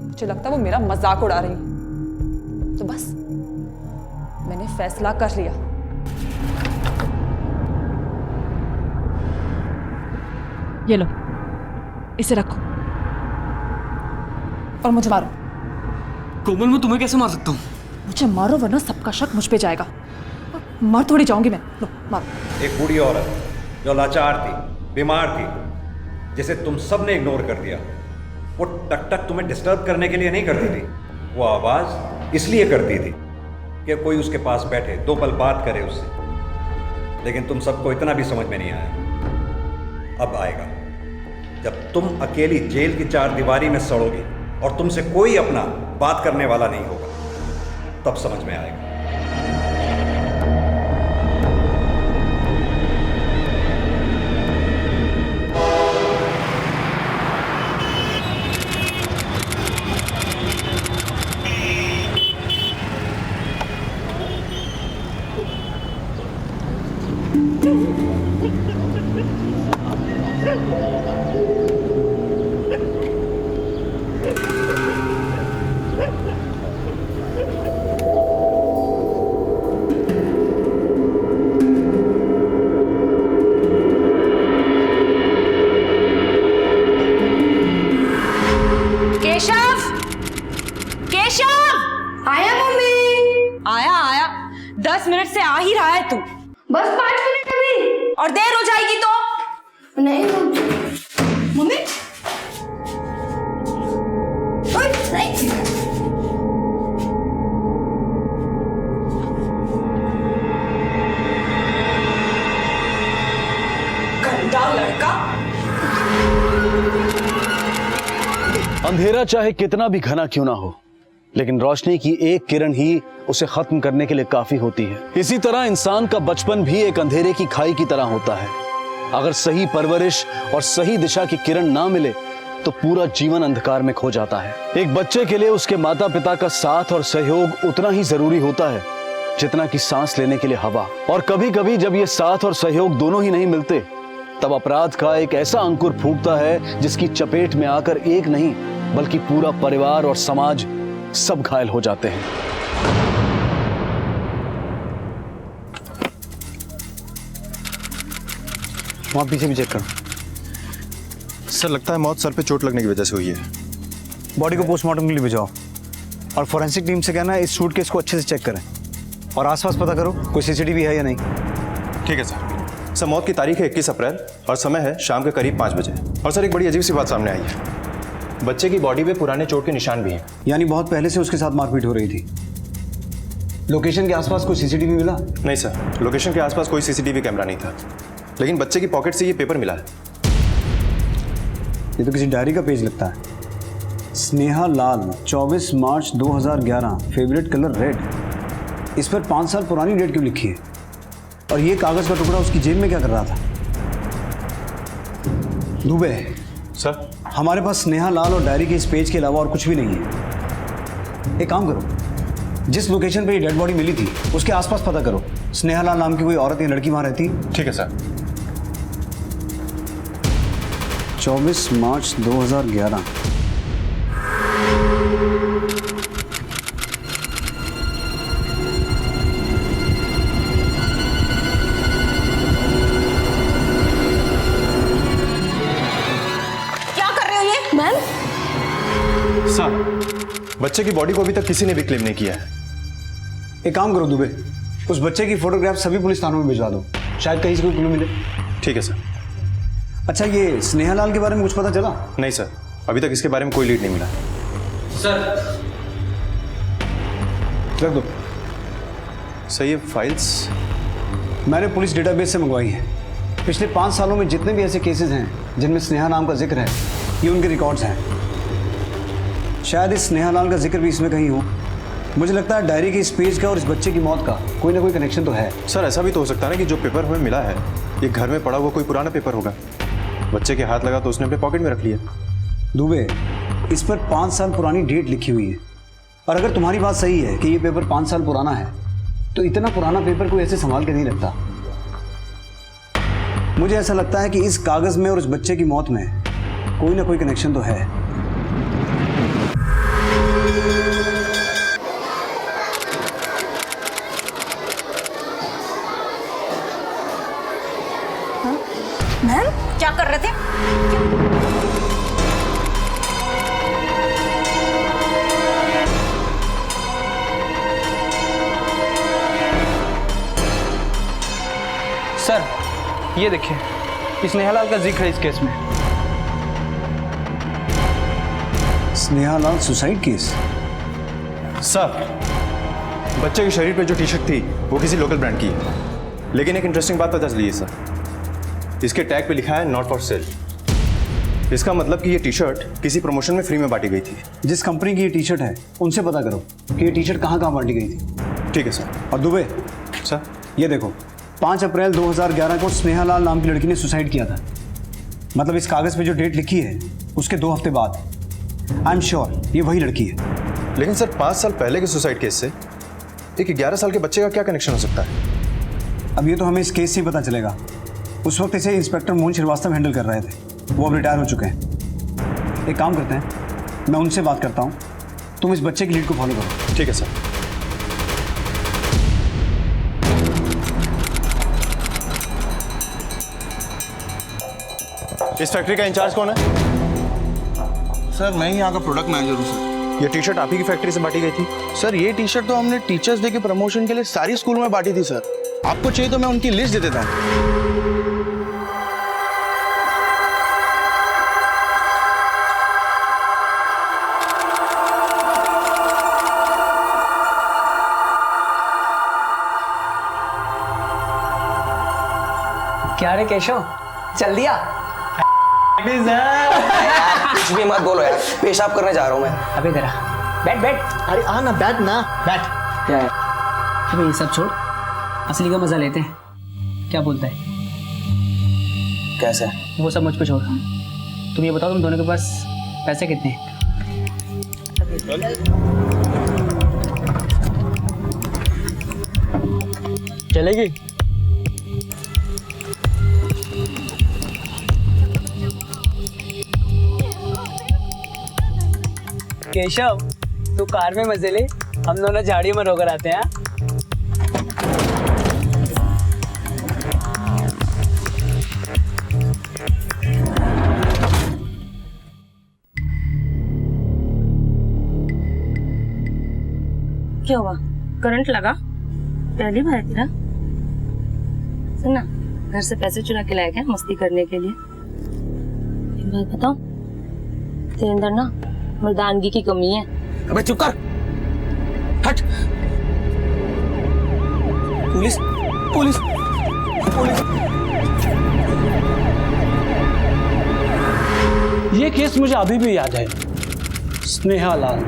मुझे लगता वो मेरा मजाक उड़ा रही। तो बस मैंने फैसला कर लिया। ये लो, इसे रखो और मुझे मारो। कोमल, मैं तुम्हें कैसे मार सकता हूँ? मुझे मारो वरना सबका शक मुझ पे जाएगा। मार थोड़ी जाऊंगी मैं। लो मारो। एक बूढ़ी औरत जो लाचार थी, बीमार थी, जिसे तुम सब ने इग्नोर कर दिया, वो टक टक तुम्हें डिस्टर्ब करने के लिए नहीं करती थी। वो आवाज इसलिए करती थी कि कोई उसके पास बैठे, 2 पल बात करे उससे। लेकिन तुम सबको इतना भी समझ में नहीं आया। अब आएगा, जब तुम अकेली जेल की 4 दीवारी में सड़ोगी और तुमसे कोई अपना बात करने वाला नहीं होगा, तब समझ में आएगा। केशव, केशव, रहा है तू? बस 5 मिनट अभी। और देर हो जाएगी तो? नहीं मम्मी गंदा लड़का। अंधेरा चाहे कितना भी घना क्यों ना हो, लेकिन रोशनी की एक किरण ही उसे खत्म करने के लिए काफी होती है। इसी तरह इंसान का बचपन भी एक अंधेरे की खाई की तरह होता है। अगर सही परवरिश और सही दिशा की किरण ना मिले तो पूरा जीवन अंधकार में खो जाता है। एक बच्चे के लिए उसके माता पिता का साथ और सहयोग उतना ही जरूरी होता है जितना कि सांस लेने के लिए हवा। और कभी कभी जब ये साथ और सहयोग दोनों ही नहीं मिलते, तब अपराध का एक ऐसा अंकुर फूटता है जिसकी चपेट में आकर एक नहीं बल्कि पूरा परिवार और समाज सब घायल हो जाते हैं। वहां पीछे भी चेक करो। सर लगता है मौत सर पे चोट लगने की वजह से हुई है। बॉडी को पोस्टमार्टम के लिए भिजवाओ और फॉरेंसिक टीम से कहना इस सूटकेस को अच्छे से चेक करें और आसपास पता करो कोई सीसीटीवी है या नहीं। ठीक है सर। सर मौत की तारीख है 21 अप्रैल और समय है शाम के करीब 5 बजे। और सर एक बड़ी अजीब सी बात सामने आई है, बच्चे की बॉडी पे पुराने चोट के निशान भी हैं। यानी बहुत पहले से उसके साथ मारपीट हो रही थी। लोकेशन के आसपास कोई सीसीटीवी मिला? नहीं सर, लोकेशन के आसपास कोई सीसीटीवी कैमरा नहीं था, लेकिन बच्चे की पॉकेट से ये पेपर मिला है। ये तो किसी डायरी का पेज लगता है। स्नेहा लाल 24 मार्च 2011, फेवरेट कलर रेड। इस पर 5 साल पुरानी डेट क्यों लिखी है? और ये कागज का टुकड़ा उसकी जेब में क्या कर रहा था? दुबे सर, हमारे पास स्नेहा लाल और डायरी के इस पेज के अलावा और कुछ भी नहीं है। एक काम करो, जिस लोकेशन पे ये डेड बॉडी मिली थी उसके आसपास पता करो स्नेहा लाल नाम की कोई औरत या लड़की वहां रहती। ठीक है सर। 24 मार्च 2011। क्या कर रहे हो ये? मैम सर बच्चे की बॉडी को अभी तक किसी ने भी क्लेम नहीं किया है। एक काम करो दुबे, उस बच्चे की फोटोग्राफ सभी पुलिस थानों में भिजवा दो, शायद कहीं से कोई क्लू मिले। ठीक है सर। अच्छा, ये स्नेहा लाल के बारे में कुछ पता चला? नहीं सर, अभी तक इसके बारे में कोई लीड नहीं मिला। सर रख दो। सर ये फाइल्स मैंने पुलिस डेटाबेस से मंगवाई है। पिछले 5 सालों में जितने भी ऐसे केसेस हैं जिनमें स्नेहा नाम का जिक्र है, ये उनके रिकॉर्ड्स हैं। शायद इस स्नेहा लाल का जिक्र भी इसमें कहीं हो। मुझे लगता है डायरी के इस पेज का और इस बच्चे की मौत का कोई ना कोई कनेक्शन तो है। सर ऐसा भी तो हो सकता है ना कि जो पेपर हमें मिला है ये घर में पड़ा हुआ कोई पुराना पेपर होगा। बच्चे के हाथ लगा तो उसने अपने पॉकेट में रख लिया। दुबे, इस पर 5 साल पुरानी डेट लिखी हुई है, और अगर तुम्हारी बात सही है कि ये पेपर 5 साल पुराना है, तो इतना पुराना पेपर कोई ऐसे संभाल के नहीं रखता। मुझे ऐसा लगता है कि इस कागज में और उस बच्चे की मौत में कोई ना कोई कनेक्शन तो है। मैम क्या कर रहे थे? सर ये देखिए, इस स्नेहा लाल का जिक्र है इस केस में। स्नेहा लाल सुसाइड केस? सर बच्चे के शरीर पे जो टी शर्ट थी वो किसी लोकल ब्रांड की है, लेकिन एक इंटरेस्टिंग बात पता चली है सर, इसके टैग पे लिखा है नॉट फॉर सेल। इसका मतलब कि ये टी शर्ट किसी प्रमोशन में फ्री में बांटी गई थी। जिस कंपनी की ये टी शर्ट है उनसे पता करो कि ये टी शर्ट कहाँ कहाँ बांटी गई थी। ठीक है सर। और दुबे सर ये देखो, 5 अप्रैल 2011 को स्नेहा लाल नाम की लड़की ने सुसाइड किया था। मतलब इस कागज पे जो डेट लिखी है उसके 2 हफ्ते बाद। आई एम श्योर ये वही लड़की है। लेकिन सर 5 साल पहले के सुसाइड केस से एक 11 साल के बच्चे का क्या कनेक्शन हो सकता है? अब ये तो हमें इस केस से ही पता चलेगा। उस वक्त इसे इंस्पेक्टर मोहन श्रीवास्तव हैंडल कर रहे थे, वो अब रिटायर हो चुके हैं। एक काम करते हैं, मैं उनसे बात करता हूँ, तुम इस बच्चे की लीड को फॉलो करो। ठीक है सर। इस फैक्ट्री का इंचार्ज कौन है? सर मैं ही यहाँ का प्रोडक्ट मैनेजर हूँ सर। ये टी शर्ट आप ही की फैक्ट्री से बांटी गई थी? सर ये टी शर्ट तो हमने टीचर्स डे के प्रमोशन के लिए सारी स्कूल में बांटी थी सर। आपको चाहिए तो मैं उनकी लिस्ट दे देता हूँ। क्या रे केशव, चल दिया? कुछ भी मत बोलो यार, पेशाब करने जा रहा हूँ मैं। अबे जरा बैठ बैठ। अरे आ ना, बैठ ना, बैठ। क्या है? अबे ये सब छोड़, असली का मजा लेते हैं। क्या बोलता है? कैसे? वो सब मुझ पे छोड़, तुम ये बताओ तुम दोनों के पास पैसे कितने हैं? चलेगी? केशव तू कार में मजे ले, हम दोनों झाड़ियों में रोकर आते हैं। क्या हुआ? करंट लगा? पहली बार है तेरा? सुनना, घर से पैसे चुरा के लाया क्या मस्ती करने के लिए? एक बात बताओ, तेरे अंदर ना मर्दानगी की कमी है। अबे चुप कर, हट। Police police police. ये केस मुझे अभी भी याद है। स्नेहा लाल,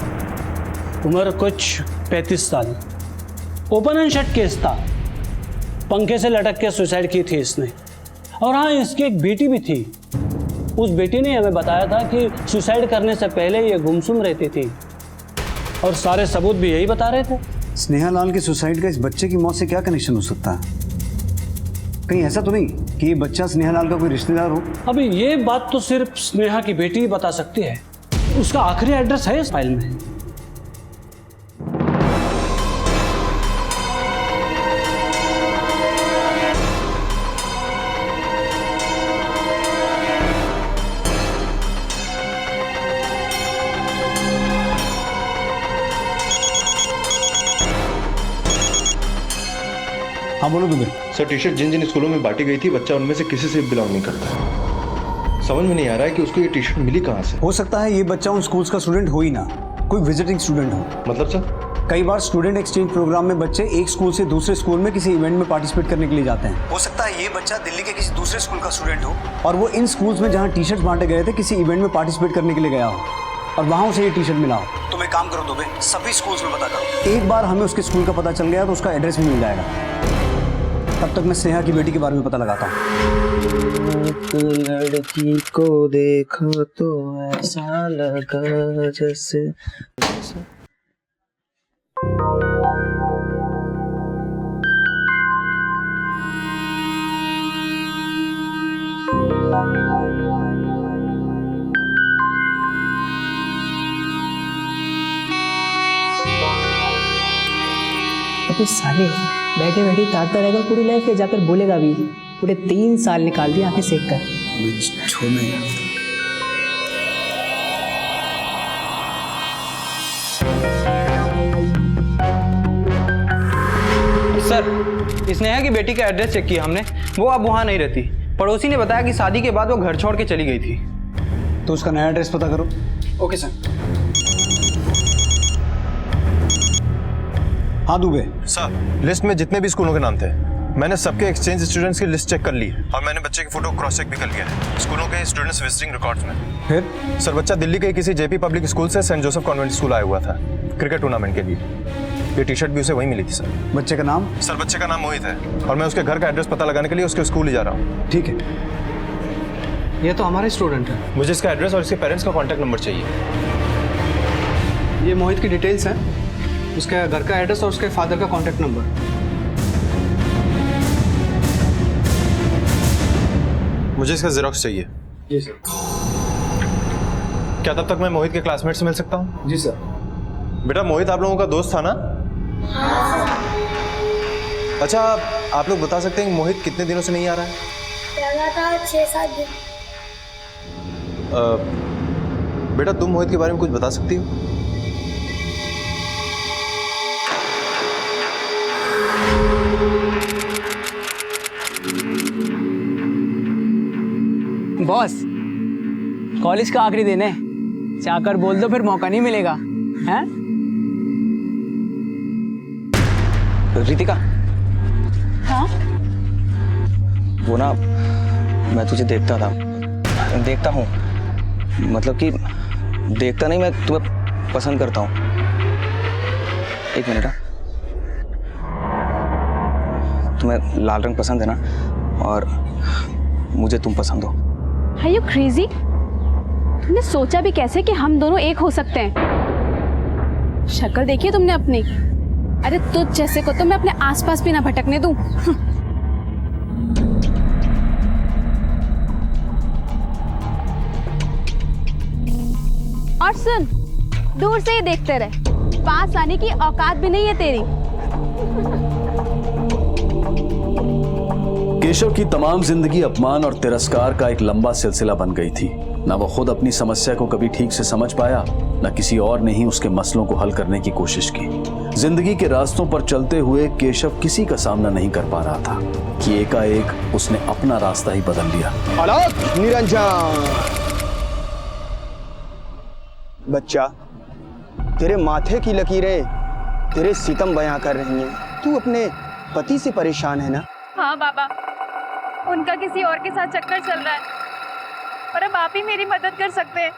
उम्र कुछ 35 साल, ओपन एंड शट केस था। पंखे से लटक के सुसाइड की थी इसने। और हाँ, इसकी एक बेटी भी थी। उस बेटी ने हमें बताया था कि सुसाइड करने से पहले ये गुमसुम रहती थी, और सारे सबूत भी यही बता रहे थे। स्नेहा लाल के सुसाइड का इस बच्चे की मौत से क्या कनेक्शन हो सकता है? कहीं ऐसा तो नहीं कि ये बच्चा स्नेहा लाल का कोई रिश्तेदार हो? अभी ये बात तो सिर्फ स्नेहा की बेटी ही बता सकती है। उसका आखिरी एड्रेस है इस फाइल में। हाँ बोलो दुबे। सर, टी शर्ट जिन जिन स्कूलों में बांटी गई थी, बच्चा उनमें से किसी से बिलोंग नहीं करता। समझ में नहीं आ रहा है कि उसको ये टी शर्ट मिली कहाँ से। हो सकता है ये बच्चा उन स्कूल्स का स्टूडेंट हो ही ना, कोई विजिटिंग स्टूडेंट हो। मतलब सर? कई बार स्टूडेंट एक्सचेंज प्रोग्राम में बच्चे एक स्कूल से दूसरे स्कूल में किसी इवेंट में पार्टिसिपेट करने के लिए जाते हैं। हो सकता है ये बच्चा दिल्ली के किसी दूसरे स्कूल का स्टूडेंट हो और वो इन स्कूल्स में जहाँ टी शर्ट बांटे गए थे किसी इवेंट में पार्टिसिपेट करने के लिए गया हो और वहाँ उसे ये टी शर्ट मिला हो। तुम एक काम करो दुबे, सभी स्कूल्स में पता करो। एक बार हमें उसके स्कूल का पता चल गया तो उसका एड्रेस भी मिल जाएगा। तब तक मैं स्नेहा की बेटी के बारे में पता लगाता हूँ। लड़की को देखो तो ऐसा लगा जैसे। अबे साले, बैठे बैठे ताकता रहेगा पूरी लाइफ, या जाकर बोलेगा भी? पूरे 3 साल निकाल दिया आंखें सेक कर। सर, स्नेहा की बेटी का एड्रेस चेक किया हमने, वो अब वहाँ नहीं रहती। पड़ोसी ने बताया कि शादी के बाद वो घर छोड़ के चली गई थी। तो उसका नया एड्रेस पता करो। Okay sir. हाँ दुबे। सर, लिस्ट में जितने भी स्कूलों के नाम थे, मैंने सबके एक्सचेंज स्टूडेंट्स की लिस्ट चेक कर ली और मैंने बच्चे की फोटो क्रॉस चेक भी कर लिया है स्कूलों के स्टूडेंट्स विजिटिंग रिकॉर्ड्स में। फिर? सर, बच्चा दिल्ली के किसी जेपी पब्लिक स्कूल से सेंट जोसेफ कॉन्वेंट स्कूल आया हुआ था क्रिकेट टूर्नामेंट के लिए। ये टी शर्ट भी उसे वहीं मिली थी सर। बच्चे का नाम? सर, बच्चे का नाम मोहित है और मैं उसके घर का एड्रेस पता लगाने के लिए उसके स्कूल ही जा रहा हूँ। ठीक है। ये तो हमारे स्टूडेंट है। मुझे इसका एड्रेस और इसके पेरेंट्स का कॉन्टैक्ट नंबर चाहिए। ये मोहित की डिटेल्स हैं, उसके घर का एड्रेस और उसके फादर का कॉन्टैक्ट नंबर। मुझे इसका जेरोक्स चाहिए। जी सर। क्या तब तक मैं मोहित के क्लासमेट से मिल सकता हूँ? जी सर। बेटा, मोहित आप लोगों का दोस्त था ना? अच्छा, आप लोग बता सकते हैं कि मोहित कितने दिनों से नहीं आ रहा है? लगातार 6-7 दिन। बेटा, तुम मोहित के बारे में कुछ बता सकती हो? बॉस, कॉलेज का आखिरी दिन है, जाकर बोल दो, फिर मौका नहीं मिलेगा। हैं? रितिका, हाँ? वो ना, मैं तुझे देखता था, देखता हूँ, मतलब कि देखता नहीं, मैं तुम्हें पसंद करता हूँ। एक मिनट, तुम्हें लाल रंग पसंद है ना, और मुझे तुम पसंद हो। Are you crazy? तुमने सोचा भी कैसे कि हम दोनों एक हो सकते हैं? शक्ल देखी तुमने अपनी? अरे तुझ जैसे को तो मैं अपने आसपास भी ना भटकने दूं। और सुन, दूर से ही देखते रहे, पास आने की औकात भी नहीं है तेरी। केशव की तमाम जिंदगी अपमान और तिरस्कार का एक लंबा सिलसिला बन गई थी। ना वो खुद अपनी समस्या को कभी ठीक से समझ पाया, न किसी और ने ही उसके मसलों को हल करने की कोशिश की। जिंदगी के रास्तों पर चलते हुए केशव किसी का सामना नहीं कर पा रहा था कि एकाएक उसने अपना रास्ता ही बदल लिया। आलोक निरंजन, बच्चा, तेरे माथे की लकीरें तेरे सितम बयां कर रही हैं। तू अपने पति से परेशान है ना? हाँ बाबा, उनका किसी और के साथ चक्कर चल रहा है और अब आप ही मेरी मदद कर सकते हैं।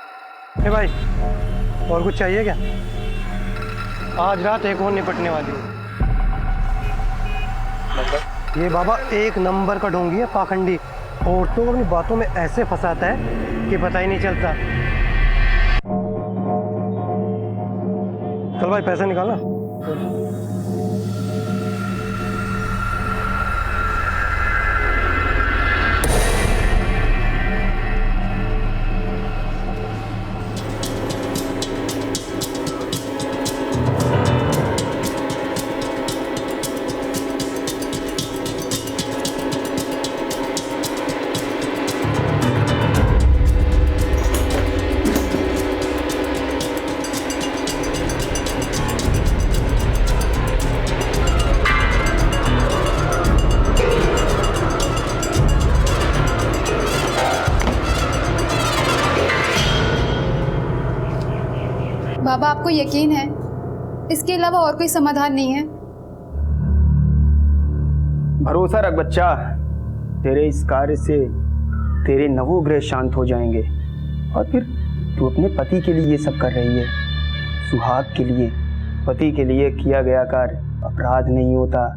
ए भाई, और कुछ चाहिए क्या? आज रात एक और निपटने वाली है। ये बाबा एक नंबर का ढोंगी है, पाखंडी। औरतों को अपनी बातों में ऐसे फंसाता है कि पता ही नहीं चलता। चल भाई, पैसे निकालना। बाबा, आपको यकीन है इसके अलावा और कोई समाधान नहीं है? भरोसा रख बच्चा, तेरे इस कार्य से तेरे नवोग्रह शांत हो जाएंगे और फिर तू अपने पति के लिए ये सब कर रही है। सुहाग के लिए, पति के लिए किया गया कार्य अपराध नहीं होता।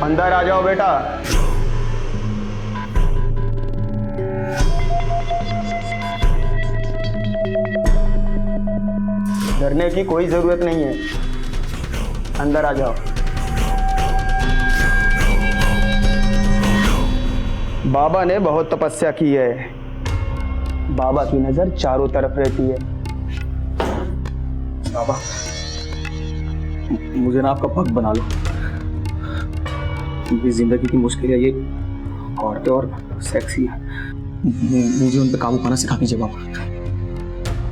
अंदर आ जाओ बेटा। डरने की कोई जरूरत नहीं है, अंदर आ जाओ। बाबा ने बहुत तपस्या की है, बाबा की नजर चारों तरफ रहती है। बाबा, मुझे ना आपका भक्त बना लो। मेरी जिंदगी की मुश्किल है, ये औरतें और सेक्सी है। मुझे उन पे काबू पाना सिखा दीजिए बाबा,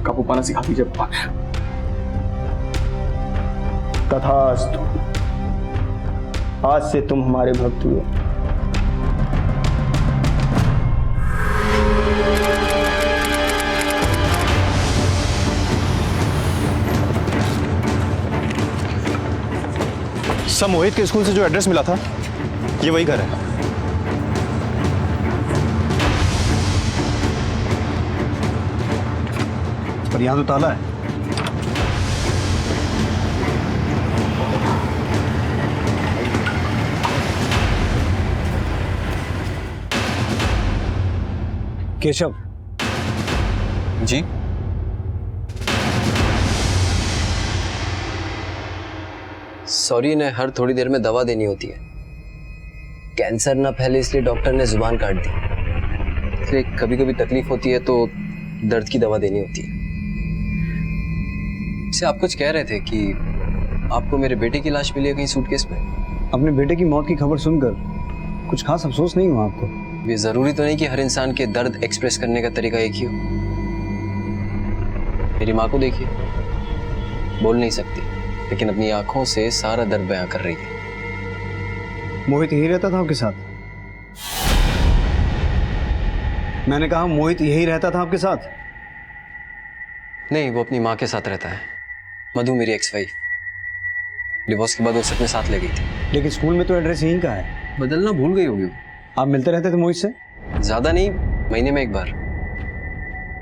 काबू पाना सिखा दीजिए बाबा। तथास्तु, आज से तुम हमारे भक्त हुए। सर, मोहित के स्कूल से जो एड्रेस मिला था, ये वही घर है। पर यहां तो ताला है। केशव जी, सॉरी, इन्हें हर थोड़ी देर में दवा देनी होती है। कैंसर ना फैले इसलिए डॉक्टर ने जुबान काट दी। इसलिए कभी कभी तकलीफ होती है तो दर्द की दवा देनी होती है। से आप कुछ कह रहे थे कि आपको मेरे बेटे की लाश मिली है कहीं सूटकेस में। अपने बेटे की मौत की खबर सुनकर कुछ खास अफसोस नहीं हुआ आपको? ये जरूरी तो नहीं कि हर इंसान के दर्द एक्सप्रेस करने का तरीका एक ही हो। मेरी माँ को देखिए, बोल नहीं सकती लेकिन अपनी आंखों से सारा दर्द बयां कर रही है। मोहित यही रहता था आपके साथ? मैंने कहा मोहित यही रहता था आपके साथ? नहीं, वो अपनी माँ के साथ रहता है। मधु मेरी एक्स वाइफ, डिवोर्स के बाद वो अपने साथ ले गई थी। लेकिन स्कूल में तो एड्रेस यहीं का है। बदलना भूल गई होगी। आप मिलते रहते थे मोहित से? ज्यादा नहीं, महीने में एक बार।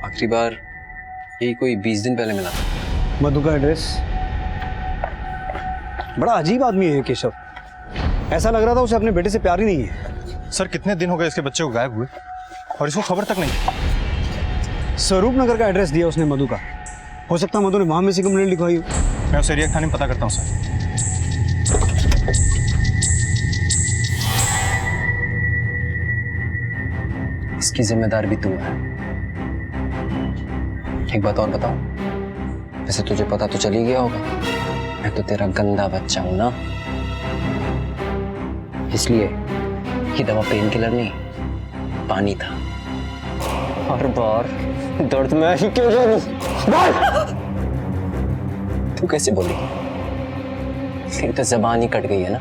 आखिरी बार यही कोई 20 दिन पहले मिला था। मधु का एड्रेस? बड़ा अजीब आदमी है केशव। ऐसा लग रहा था उसे अपने बेटे से प्यार ही नहीं है। सर कितने दिन हो गए इसके बच्चे को गायब हुए और इसको खबर तक नहीं। स्वरूप नगर का एड्रेस दिया उसने मधु का। हो सकता है मधु ने वहां में से कंप्लेंट लिखवाई हो। मैं उसे एरिया थाने में पता करता हूँ सर। इसकी जिम्मेदार भी तू है। एक बात और बताओ, वैसे तुझे पता तो चल ही गया होगा, मैं तो तेरा गंदा बच्चा हूं ना। इसलिए ये दवा पेन किलर नहीं, पानी था। हर बार दर्द में ही क्यों बोलूं? तू कैसे बोलेगी? तेरी तो जबान ही कट गई है ना।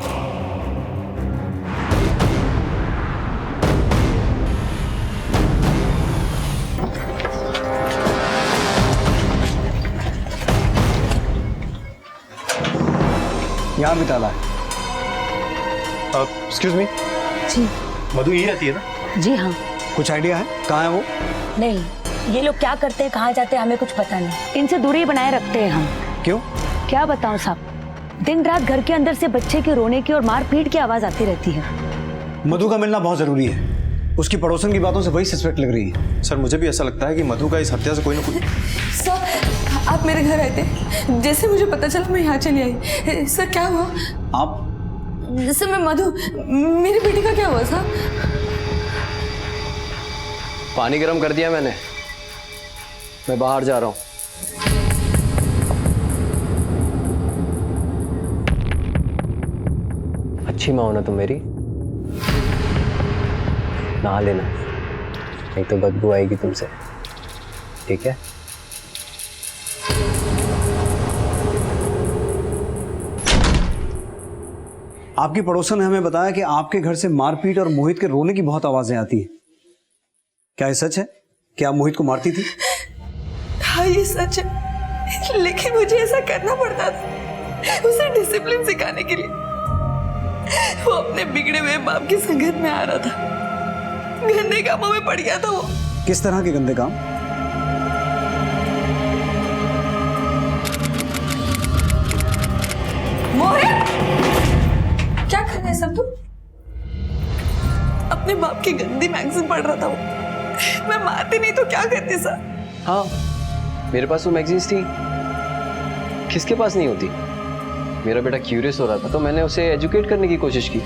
यहाँ भी ताला है। Excuse me. जी। मधु यही रहती है ना? जी हाँ। कुछ आइडिया है कहाँ है वो? नहीं, ये लोग क्या करते हैं, कहाँ जाते हैं, हमें कुछ पता नहीं। इनसे दूरी बनाए रखते हैं हम। क्यों? क्या बताऊं साहब, दिन रात घर के अंदर से बच्चे के रोने की और मारपीट की आवाज आती रहती है। मधु का मिलना बहुत जरूरी है। उसकी पड़ोसन की बातों से वही सस्पेक्ट लग रही है। सर मुझे भी ऐसा लगता है कि मधु का इस हत्या से कोई ना कोई। सर आप मेरे घर आए थे, जैसे मुझे पता चला मैं यहाँ चली आई। सर क्या हुआ? आप? सर मैं मधु, मेरी बेटी का क्या हुआ सर? पानी गर्म कर दिया मैंने, मैं बाहर जा रहा हूँ। अच्छी माँ हो ना तुम मेरी, नहा लेना, नहीं तो बदबू आएगी तुमसे, ठीक है? आपकी पड़ोसन ने हमें बताया कि आपके घर से मारपीट और मोहित के रोने की बहुत आवाजें आती हैं। क्या ये सच है? क्या आप मोहित को मारती थी? हाँ ये सच है, लेकिन मुझे ऐसा करना पड़ता था उसे डिसिप्लिन सिखाने के लिए। वो अपने बिगड़े हुए बाप की संगत में आ रहा था, गंदे कामों में पड़ गया था वो। किस तरह के गंदे काम? मोहित, क्या कर रहे हैं सब तुम? अपने बाप की गंदी मैगजीन पढ़ रहा था वो। मैं मारती नहीं तो क्या करती सर? हाँ, मेरे पास वो मैगजीन्स थी, किसके पास नहीं होती? मेरा बेटा क्यूरियस हो रहा था तो मैंने उसे एजुकेट करने की कोशिश की,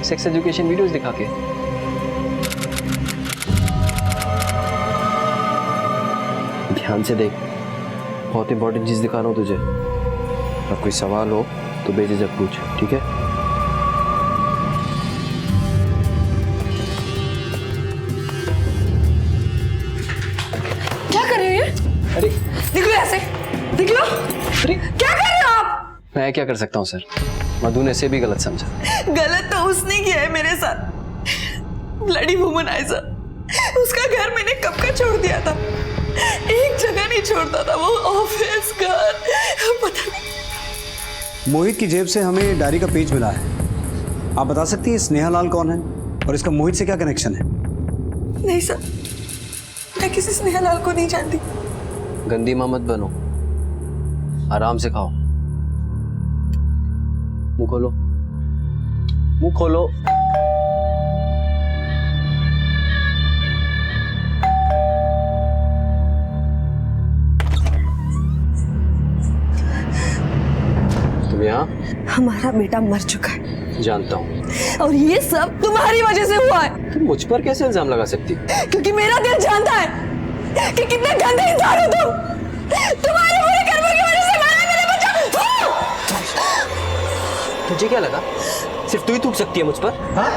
सेक्स एजुकेशन वीडियोस दिखा के। ध्यान से देख, बहुत इंपॉर्टेंट चीज दिखा रहा हूँ तुझे। अब कोई सवाल हो तो बेझिझक पूछ, ठीक है? क्या कर रहे हो? अरे निकलो ऐसे, निकलो। अरे क्या कर रहे हो आप? मैं क्या कर सकता हूँ सर, मधु ने इसे भी गलत समझा। गलत तो उसने किया है मेरे साथ। ब्लडी वुमनाइजर, उसका घर मैंने कब का छोड़ दिया था, एक जगह नहीं छोड़ता था वो, ऑफिस, घर, पता नहीं। मोहित की जेब से हमें डायरी का पेज मिला है। आप बता सकती हैं स्नेहा लाल कौन है और इसका मोहित से क्या कनेक्शन है? नहीं सर, मैं किसी स्नेहा लाल को नहीं जानती। गंदी माँ मत बनो, आराम से खाओ। मुंह खोलो, मुंह खोलो। तुम यहाँ? हमारा बेटा मर चुका है। जानता हूँ। और ये सब तुम्हारी वजह से हुआ है। तुम मुझ पर कैसे इल्जाम लगा सकती? क्योंकि मेरा दिल जानता है कि कितने गंदे इंसान हो तुम। तुम्हारे बुरे कर्मों की वजह से मारा मेरा बच्चा। तुझे क्या लगा सिर्फ तू ही थूक सकती है मुझ पर? हाँ?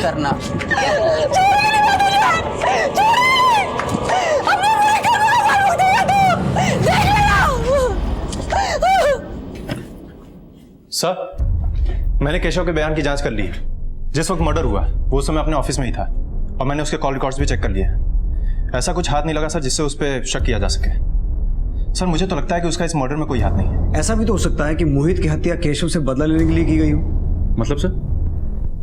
करना सर, मैंने केशव के बयान की जांच कर ली है। जिस वक्त मर्डर हुआ वो समय अपने ऑफिस में ही था और मैंने उसके कॉल रिकॉर्ड्स भी चेक कर लिए। ऐसा कुछ हाथ नहीं लगा सर जिससे उस पर शक किया जा सके। सर मुझे तो लगता है कि उसका इस मर्डर में कोई हाथ नहीं है। ऐसा भी तो हो सकता है कि मोहित की हत्या केशव से बदला लेने के लिए की गई हो। मतलब सर?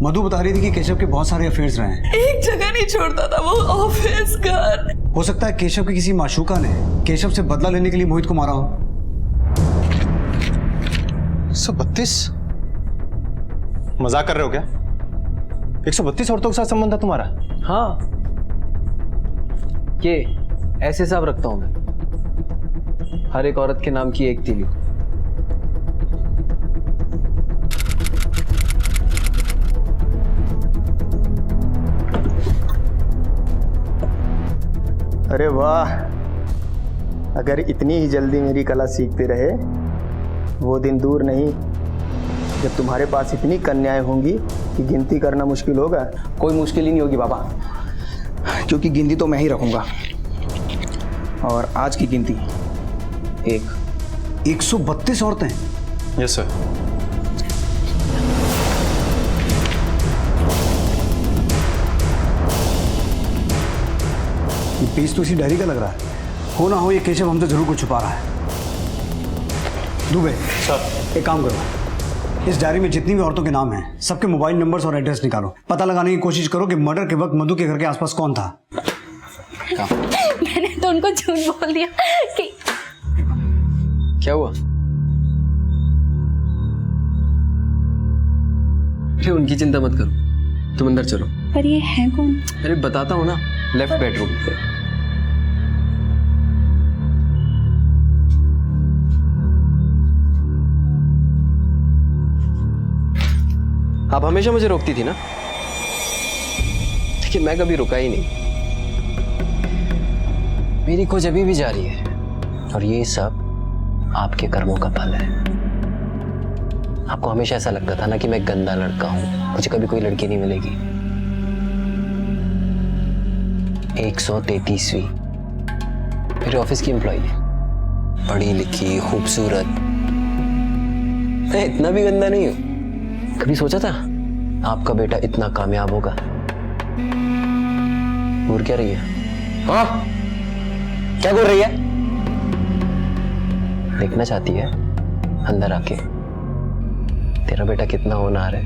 मधु बता रही थी कि केशव के बहुत सारे अफेयर्स रहे हैं। एक जगह नहीं छोड़ता था वो, ऑफिस, घर। हो सकता है केशव की किसी माशूका ने केशव से बदला लेने के लिए मोहित को मारा हो। 132? मजाक कर रहे हो क्या? 132 औरतों के साथ संबंध था तुम्हारा? हाँ, ये ऐसे हिसाब रखता हूं मैं, हर एक औरत के नाम की एक तीली। अरे वाह, अगर इतनी ही जल्दी मेरी कला सीखते रहे, वो दिन दूर नहीं जब तुम्हारे पास इतनी कन्याएं होंगी कि गिनती करना मुश्किल होगा। कोई मुश्किल ही नहीं होगी बाबा, क्योंकि गिनती तो मैं ही रखूंगा। और आज की गिनती 132 औरतें? Yes sir. ये पेज तो इसी डायरी का लग रहा है। हो ना हो ये केशव हमसे जरूर कुछ छुपा रहा है। दुबे सर, एक काम करो, इस डायरी में जितनी भी औरतों के नाम हैं सबके मोबाइल नंबर्स और एड्रेस निकालो। पता लगाने की कोशिश करो कि मर्डर के वक्त मधु के घर के आसपास कौन था। मैंने तो उनको झूठ बोल दिया कि क्या हुआ? अरे उनकी चिंता मत करो, तुम अंदर चलो। पर ये है कौन? अरे बताता हूँ ना, लेफ्ट बेडरूम। आप हमेशा मुझे रोकती थी ना, लेकिन मैं कभी रुका ही नहीं। मेरी खोज अभी भी जारी है और ये सब आपके कर्मों का फल है। आपको हमेशा ऐसा लगता था ना कि मैं गंदा लड़का हूं, मुझे कभी कोई लड़की नहीं मिलेगी। 133वीं मेरे ऑफिस की एम्प्लॉई है, पढ़ी लिखी, खूबसूरत। मैं इतना भी गंदा नहीं हूं। कभी सोचा था आपका बेटा इतना कामयाब होगा? घूर क्या रही है? हाँ, क्या घूर रही है? देखना चाहती है अंदर आके तेरा बेटा कितना होनहार है।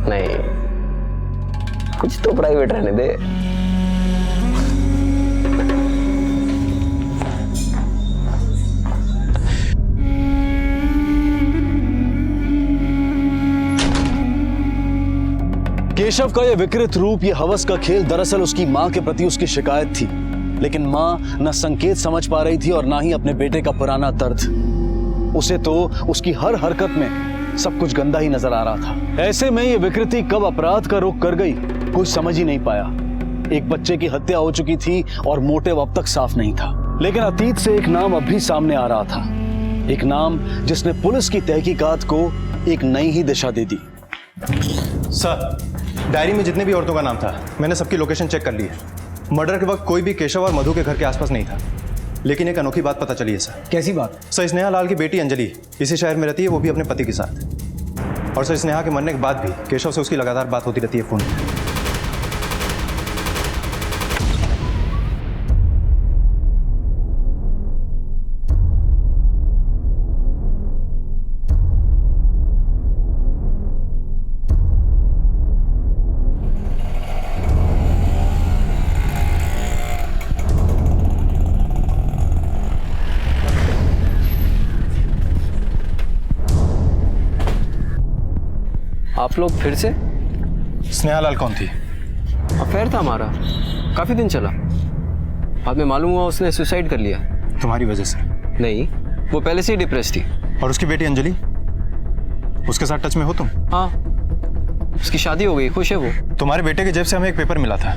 नहीं, कुछ तो प्राइवेट रहने दे। केशव का यह विकृत रूप, यह हवस का खेल दरअसल उसकी मां के प्रति उसकी शिकायत थी। लेकिन मां न संकेत समझ पा रही थी और ना ही अपने बेटे का पुराना दर्द। उसे तो उसकी हर हरकत में सब कुछ गंदा ही नजर आ रहा था। ऐसे में ये विकृति कब अपराध का रुख कर गई कुछ समझ ही नहीं पाया। एक बच्चे की हत्या हो चुकी थी और मोटिव अब तक साफ नहीं था, लेकिन अतीत से एक नाम अब भी सामने आ रहा था, एक नाम जिसने पुलिस की तहकीकात को एक नई ही दिशा दे दी। सर, डायरी में जितने भी औरतों का नाम था मैंने सबकी लोकेशन चेक कर ली है। मर्डर के वक्त कोई भी केशव और मधु के घर के आसपास नहीं था। लेकिन एक अनोखी बात पता चली है सर। कैसी बात? सर, स्नेहा लाल की बेटी अंजलि इसी शहर में रहती है, वो भी अपने पति के साथ। और सर, स्नेहा के मरने के बाद भी केशव से उसकी लगातार बात होती रहती है फोन पर। आप लोग फिर से? स्नेहा लाल कौन थी? अफेयर था हमारा, काफी दिन चला। बाद में मालूम हुआ उसने सुसाइड कर लिया। तुम्हारी वजह से? नहीं, वो पहले से ही डिप्रेस थी। और उसकी बेटी अंजलि, उसके साथ टच में हो तुम? हाँ, उसकी शादी हो गई, खुश है वो। तुम्हारे बेटे के जेब से हमें एक पेपर मिला था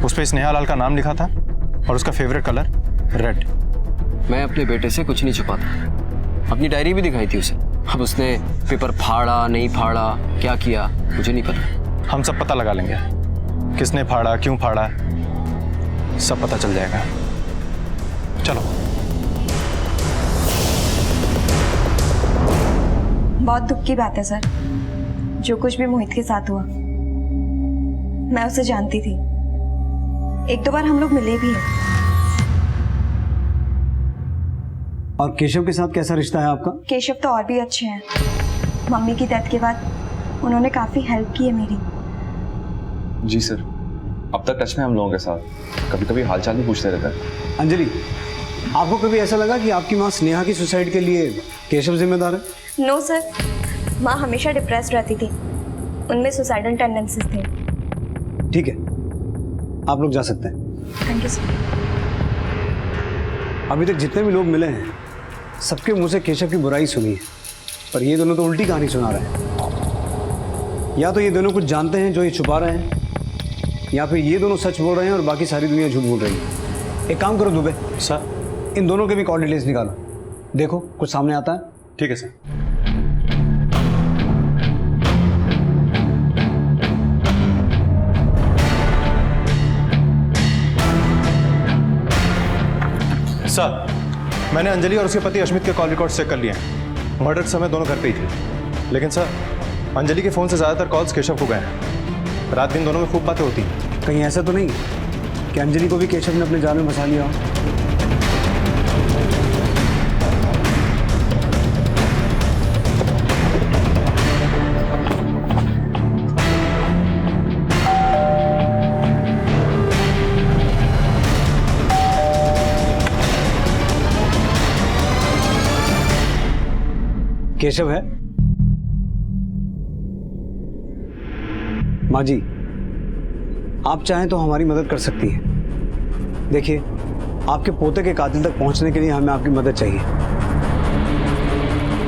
उस पर स्नेहा लाल का नाम लिखा था और उसका फेवरेट कलर रेड। मैं अपने बेटे से कुछ नहीं छुपाता, अपनी डायरी भी दिखाई थी उसे। अब उसने पेपर फाड़ा नहीं फाड़ा, क्या किया मुझे नहीं पता। हम सब पता लगा लेंगे, किसने फाड़ा, क्यों फाड़ा, सब पता चल जाएगा। चलो। बहुत दुख की बात है सर, जो कुछ भी मोहित के साथ हुआ। मैं उसे जानती थी, 1-2 बार हम लोग मिले भी हैं। और केशव के साथ कैसा रिश्ता है आपका? केशव तो और भी अच्छे हैं। मम्मी की डेथ के बाद उन्होंने काफी हेल्प की है मेरी। जी सर, अब तक टच में हम लोगों के साथ, कभी कभी हालचाल भी पूछते रहता है। अंजलि, आपको कभी ऐसा लगा कि आपकी माँ स्नेहा की सुसाइड के लिए केशव जिम्मेदार है? नो सर, माँ हमेशा डिप्रेस्ड रहती थी, उनमें सुसाइडल टेंडेंसीज थे। ठीक है, आप लोग जा सकते हैं। Thank you sir. अभी तक जितने भी लोग मिले हैं सबके मुंह से केशव की बुराई सुनी है, पर ये दोनों तो उल्टी कहानी सुना रहे हैं। या तो ये दोनों कुछ जानते हैं जो ये छुपा रहे हैं, या फिर ये दोनों सच बोल रहे हैं और बाकी सारी दुनिया झूठ बोल रही है। एक काम करो दुबे सर, इन दोनों के भी कॉल डिटेल्स निकालो, देखो कुछ सामने आता है। ठीक है सर। सर, मैंने अंजलि और उसके पति अश्मित के कॉल रिकॉर्ड चेक कर लिए हैं। मर्डर के समय दोनों घर पे ही थे, लेकिन सर अंजलि के फ़ोन से ज़्यादातर कॉल्स केशव को गए हैं। रात दिन दोनों में खूब बातें होती हैं। कहीं ऐसा तो नहीं कि अंजलि को भी केशव ने अपने जाल में फंसा लिया हो? केशव है? माँ जी, आप चाहें तो हमारी मदद कर सकती हैं। देखिए, आपके पोते के कातिल तक पहुंचने के लिए हमें आपकी मदद चाहिए।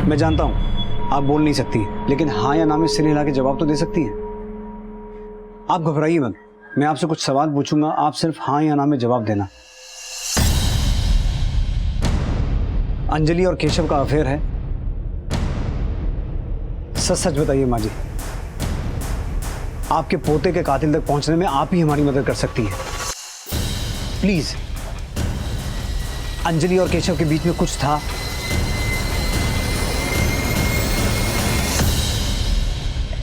मैं जानता हूं आप बोल नहीं सकती, लेकिन हाँ या ना में सिर हिला के जवाब तो दे सकती हैं। आप घबराइए मत, मैं आपसे कुछ सवाल पूछूंगा, आप सिर्फ हाँ या ना में जवाब देना। अंजलि और केशव का अफेयर है? सच सच बताइए माँ जी, आपके पोते के कातिल तक पहुंचने में आप ही हमारी मदद कर सकती हैं। प्लीज, अंजलि और केशव के बीच में कुछ था?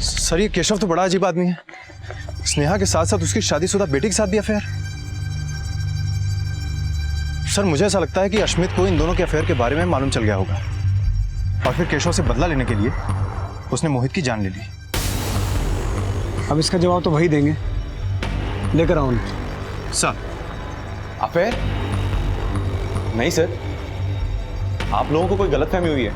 सर, ये केशव तो बड़ा अजीब आदमी है। स्नेहा के साथ साथ उसकी शादीशुदा बेटी के साथ भी अफेयर। सर, मुझे ऐसा लगता है कि अश्मित को इन दोनों के अफेयर के बारे में मालूम चल गया होगा और फिर केशव से बदला लेने के लिए उसने मोहित की जान ले ली। अब इसका जवाब तो वही देंगे, लेकर आओ। Sir, affair? नहीं सर, आप लोगों को कोई गलतफहमी हुई है।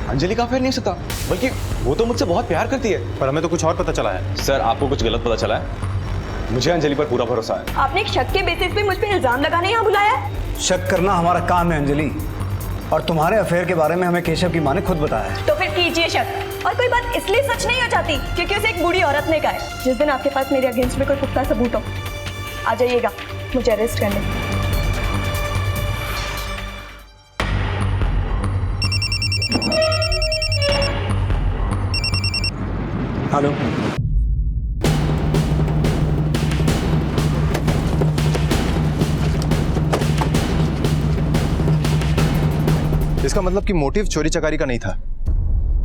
अंजलि का अफेयर नहीं सकता, बल्कि वो तो मुझसे बहुत प्यार करती है। पर हमें तो कुछ और पता चला है। सर, आपको कुछ गलत पता चला है। मुझे अंजलि पर पूरा भरोसा है। आपने एक शक के बेसिस पे मुझ पे इल्जाम लगाने यहाँ बुलाया है? शक करना हमारा काम है अंजलि, और तुम्हारे अफेयर के बारे में हमें केशव की माँ ने खुद बताया है। तो फिर कीजिए शक। और कोई बात इसलिए सच नहीं हो जाती क्योंकि उसे एक बूढ़ी औरत ने कहा है। जिस दिन आपके पास मेरे अगेंस्ट में कोई पुख्ता सबूत हो, आ जाइएगा मुझे अरेस्ट करने। हेलो, इसका मतलब कि मोटिव चोरी चकारी का नहीं था,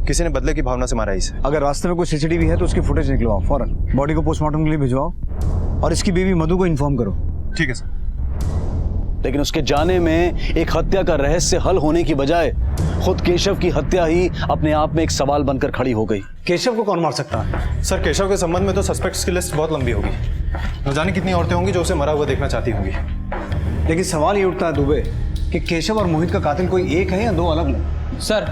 किसी ने बदले की भावना से मारा इसे। अगर रास्ते में कोई सीसीटीवी है तो उसकी फुटेज निकलवाओ फौरन, बॉडी को पोस्टमार्टम के लिए भिजवाओ और इसकी बीवी मधु को इन्फॉर्म करो। ठीक है सर। लेकिन उसके जाने में एक हत्या का रहस्य हल होने की बजाय खुद केशव की हत्या ही अपने आप में एक सवाल बनकर खड़ी हो गई। केशव को कौन मार सकता है? सर, केशव के संबंध में तो सस्पेक्ट्स की लिस्ट बहुत लंबी होगी। न जाने कितनी औरतें होंगी जो उसे मरा हुआ देखना चाहती होंगी। लेकिन सवाल ये उठता है दुबे कि केशव और मोहित का कातिल कोई एक है या दो अलग लोग? सर,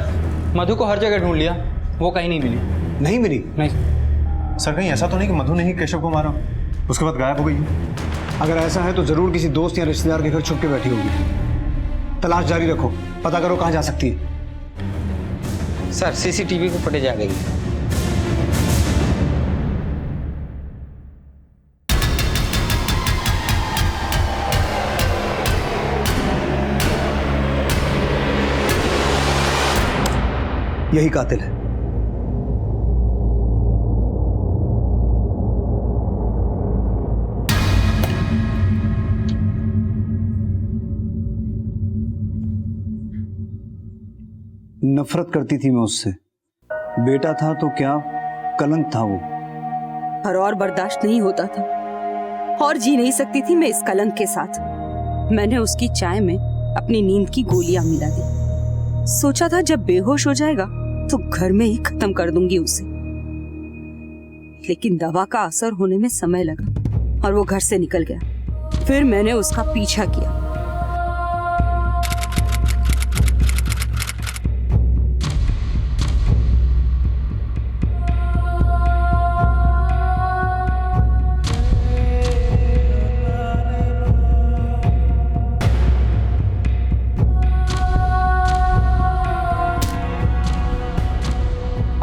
मधु को हर जगह ढूंढ लिया, वो कहीं नहीं मिली। नहीं मिली? नहीं सर, कहीं ऐसा तो नहीं कि मधु ने ही केशव को मारा, उसके बाद गायब हो गई? अगर ऐसा है तो जरूर किसी दोस्त या रिश्तेदार के घर छुप के बैठी होगी। तलाश जारी रखो, पता करो कहाँ जा सकती है। सर, सीसीटीवी की फुटेज आ गई। यही कातिल है। नफरत करती थी मैं उससे। बेटा था तो क्या, कलंक था वो। और बर्दाश्त नहीं होता था और जी नहीं सकती थी मैं इस कलंक के साथ। मैंने उसकी चाय में अपनी नींद की गोलियां मिला दी। सोचा था जब बेहोश हो जाएगा तो घर में ही खत्म कर दूंगी उसे, लेकिन दवा का असर होने में समय लगा और वो घर से निकल गया। फिर मैंने उसका पीछा किया।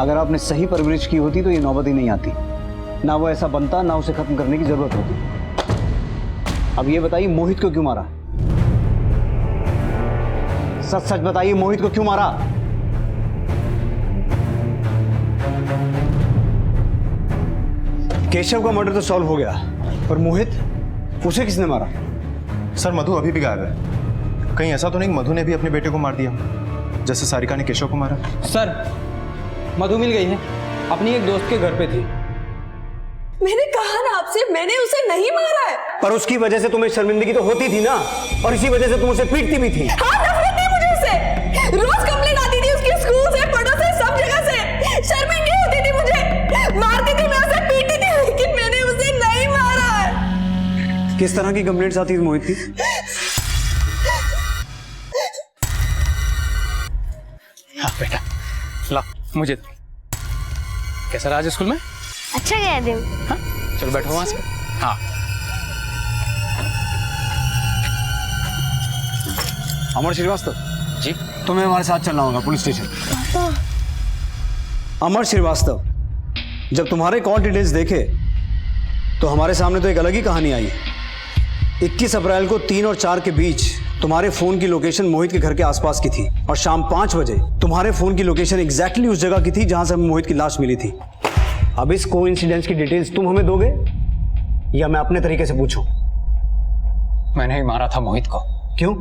अगर आपने सही परवरिश की होती तो ये नौबत ही नहीं आती, ना वो ऐसा बनता, ना उसे खत्म करने की जरूरत होती। अब ये बताइए मोहित को क्यों मारा? सच सच बताइए, मोहित को क्यों मारा? केशव का मर्डर तो सॉल्व हो गया, पर मोहित, उसे किसने मारा? सर मधु अभी भी गायब है। कहीं ऐसा तो नहीं मधु ने भी अपने बेटे को मार दिया जैसे सारिका ने केशव को मारा? सर मधु मिल गई है, अपनी एक दोस्त के घर पे थी। मैंने कहा ना आपसे, मैंने उसे नहीं मारा है। पर उसकी वजह से तुम्हें शर्मिंदगी तो होती थी ना, और इसी वजह से तुम उसे पीटती भी थी। हाँ, नफरत थी मुझे उससे। रोज कंप्लेंट आती थी उसकी, स्कूल से, पढ़ो से, सब जगह से। शर्मिंदगी होती थी मुझे, मारती थी मैं उसे, पीटती थी, लेकिन मैंने उसे नहीं मारा है। किस तरह की कंप्लेंट्स आती थी मोहित की? हाँ बेटा, ला मुझे। कैसा रहा आज स्कूल में? अच्छा गया दिन। हाँ चलो बैठो वहां से। हाँ अमर श्रीवास्तव जी, तुम्हें हमारे साथ चलना होगा पुलिस स्टेशन। अमर श्रीवास्तव, जब तुम्हारे कॉल डिटेल्स देखे तो हमारे सामने तो एक अलग ही कहानी आई। 21 अप्रैल को 3 और 4 के बीच तुम्हारे फोन की लोकेशन मोहित के घर के आसपास की थी, और शाम 5 बजे तुम्हारे फोन की लोकेशन एग्जैक्टली उस जगह की थी जहां से हमें मोहित की लाश मिली थी। अब इस कोइंसिडेंस की डिटेल्स तुम हमें दोगे या मैं अपने तरीके से पूछूं? मैंने ही मारा था मोहित को। क्यों?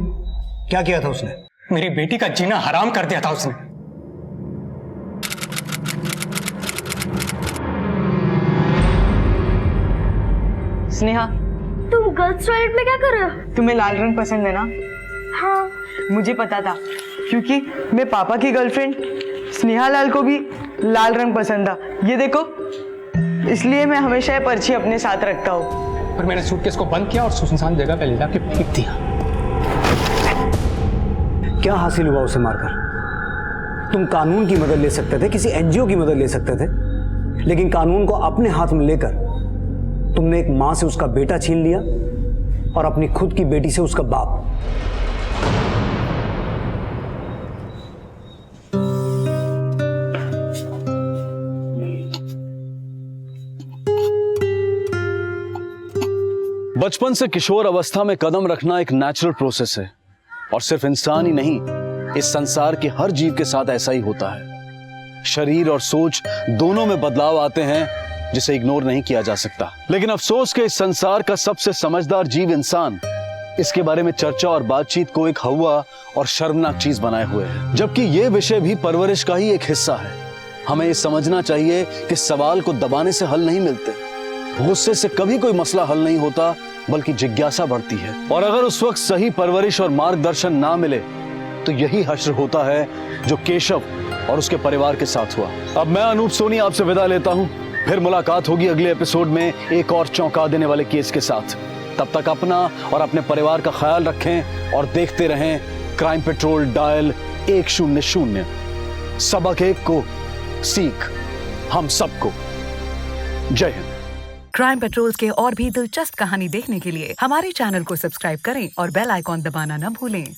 क्या किया था उसने? मेरी बेटी का जीना हराम कर दिया था उसने। स्नेहा, तुम गर्ल्स टॉयलेट में क्या कर रहे हो? तुम्हें लाल रंग पसंद है ना? हाँ। मुझे पता था, क्योंकि मैं पापा की गर्लफ्रेंड स्नेहा लाल को भी लाल रंग पसंद था। ये देखो, इसलिए मैं हमेशा ये पर्ची अपने साथ रखता हूँ। पर मैंने सूटकेस को बंद किया और सुनसान जगह पे ले जाके फेंक दिया। क्या हासिल हुआ उसे मारकर? तुम कानून की मदद ले सकते थे, किसी एनजीओ की मदद ले सकते थे, लेकिन कानून को अपने हाथ में लेकर तुमने एक मां से उसका बेटा छीन लिया और अपनी खुद की बेटी से उसका बाप। बचपन से किशोर अवस्था में कदम रखना एक नेचुरल प्रोसेस है, और सिर्फ इंसान ही नहीं, इस संसार के हर जीव के साथ ऐसा ही होता है। शरीर और सोच दोनों में बदलाव आते हैं जिसे इग्नोर नहीं किया जा सकता। लेकिन अफसोस के इस संसार का सबसे समझदार जीव इंसान इसके बारे में चर्चा और बातचीत को एक हवा और शर्मनाक चीज बनाए हुए है, जबकि ये विषय भी परवरिश का ही एक हिस्सा है। हमें ये समझना चाहिए कि सवाल को दबाने से हल नहीं मिलते, गुस्से से कभी कोई मसला हल नहीं होता, बल्कि जिज्ञासा बढ़ती है। और अगर उस वक्त सही परवरिश और मार्गदर्शन ना मिले तो यही हश्र होता है जो केशव और उसके परिवार के साथ हुआ। अब मैं अनूप सोनी आपसे विदा लेता हूं, फिर मुलाकात होगी अगले एपिसोड में एक और चौंका देने वाले केस के साथ। तब तक अपना और अपने परिवार का ख्याल रखें और देखते रहें क्राइम पेट्रोल डायल 100। सबक एक को सीख हम सबको। जय हिंद। क्राइम पेट्रोल के और भी दिलचस्प कहानी देखने के लिए हमारे चैनल को सब्सक्राइब करें और बेल आइकॉन दबाना न भूलें।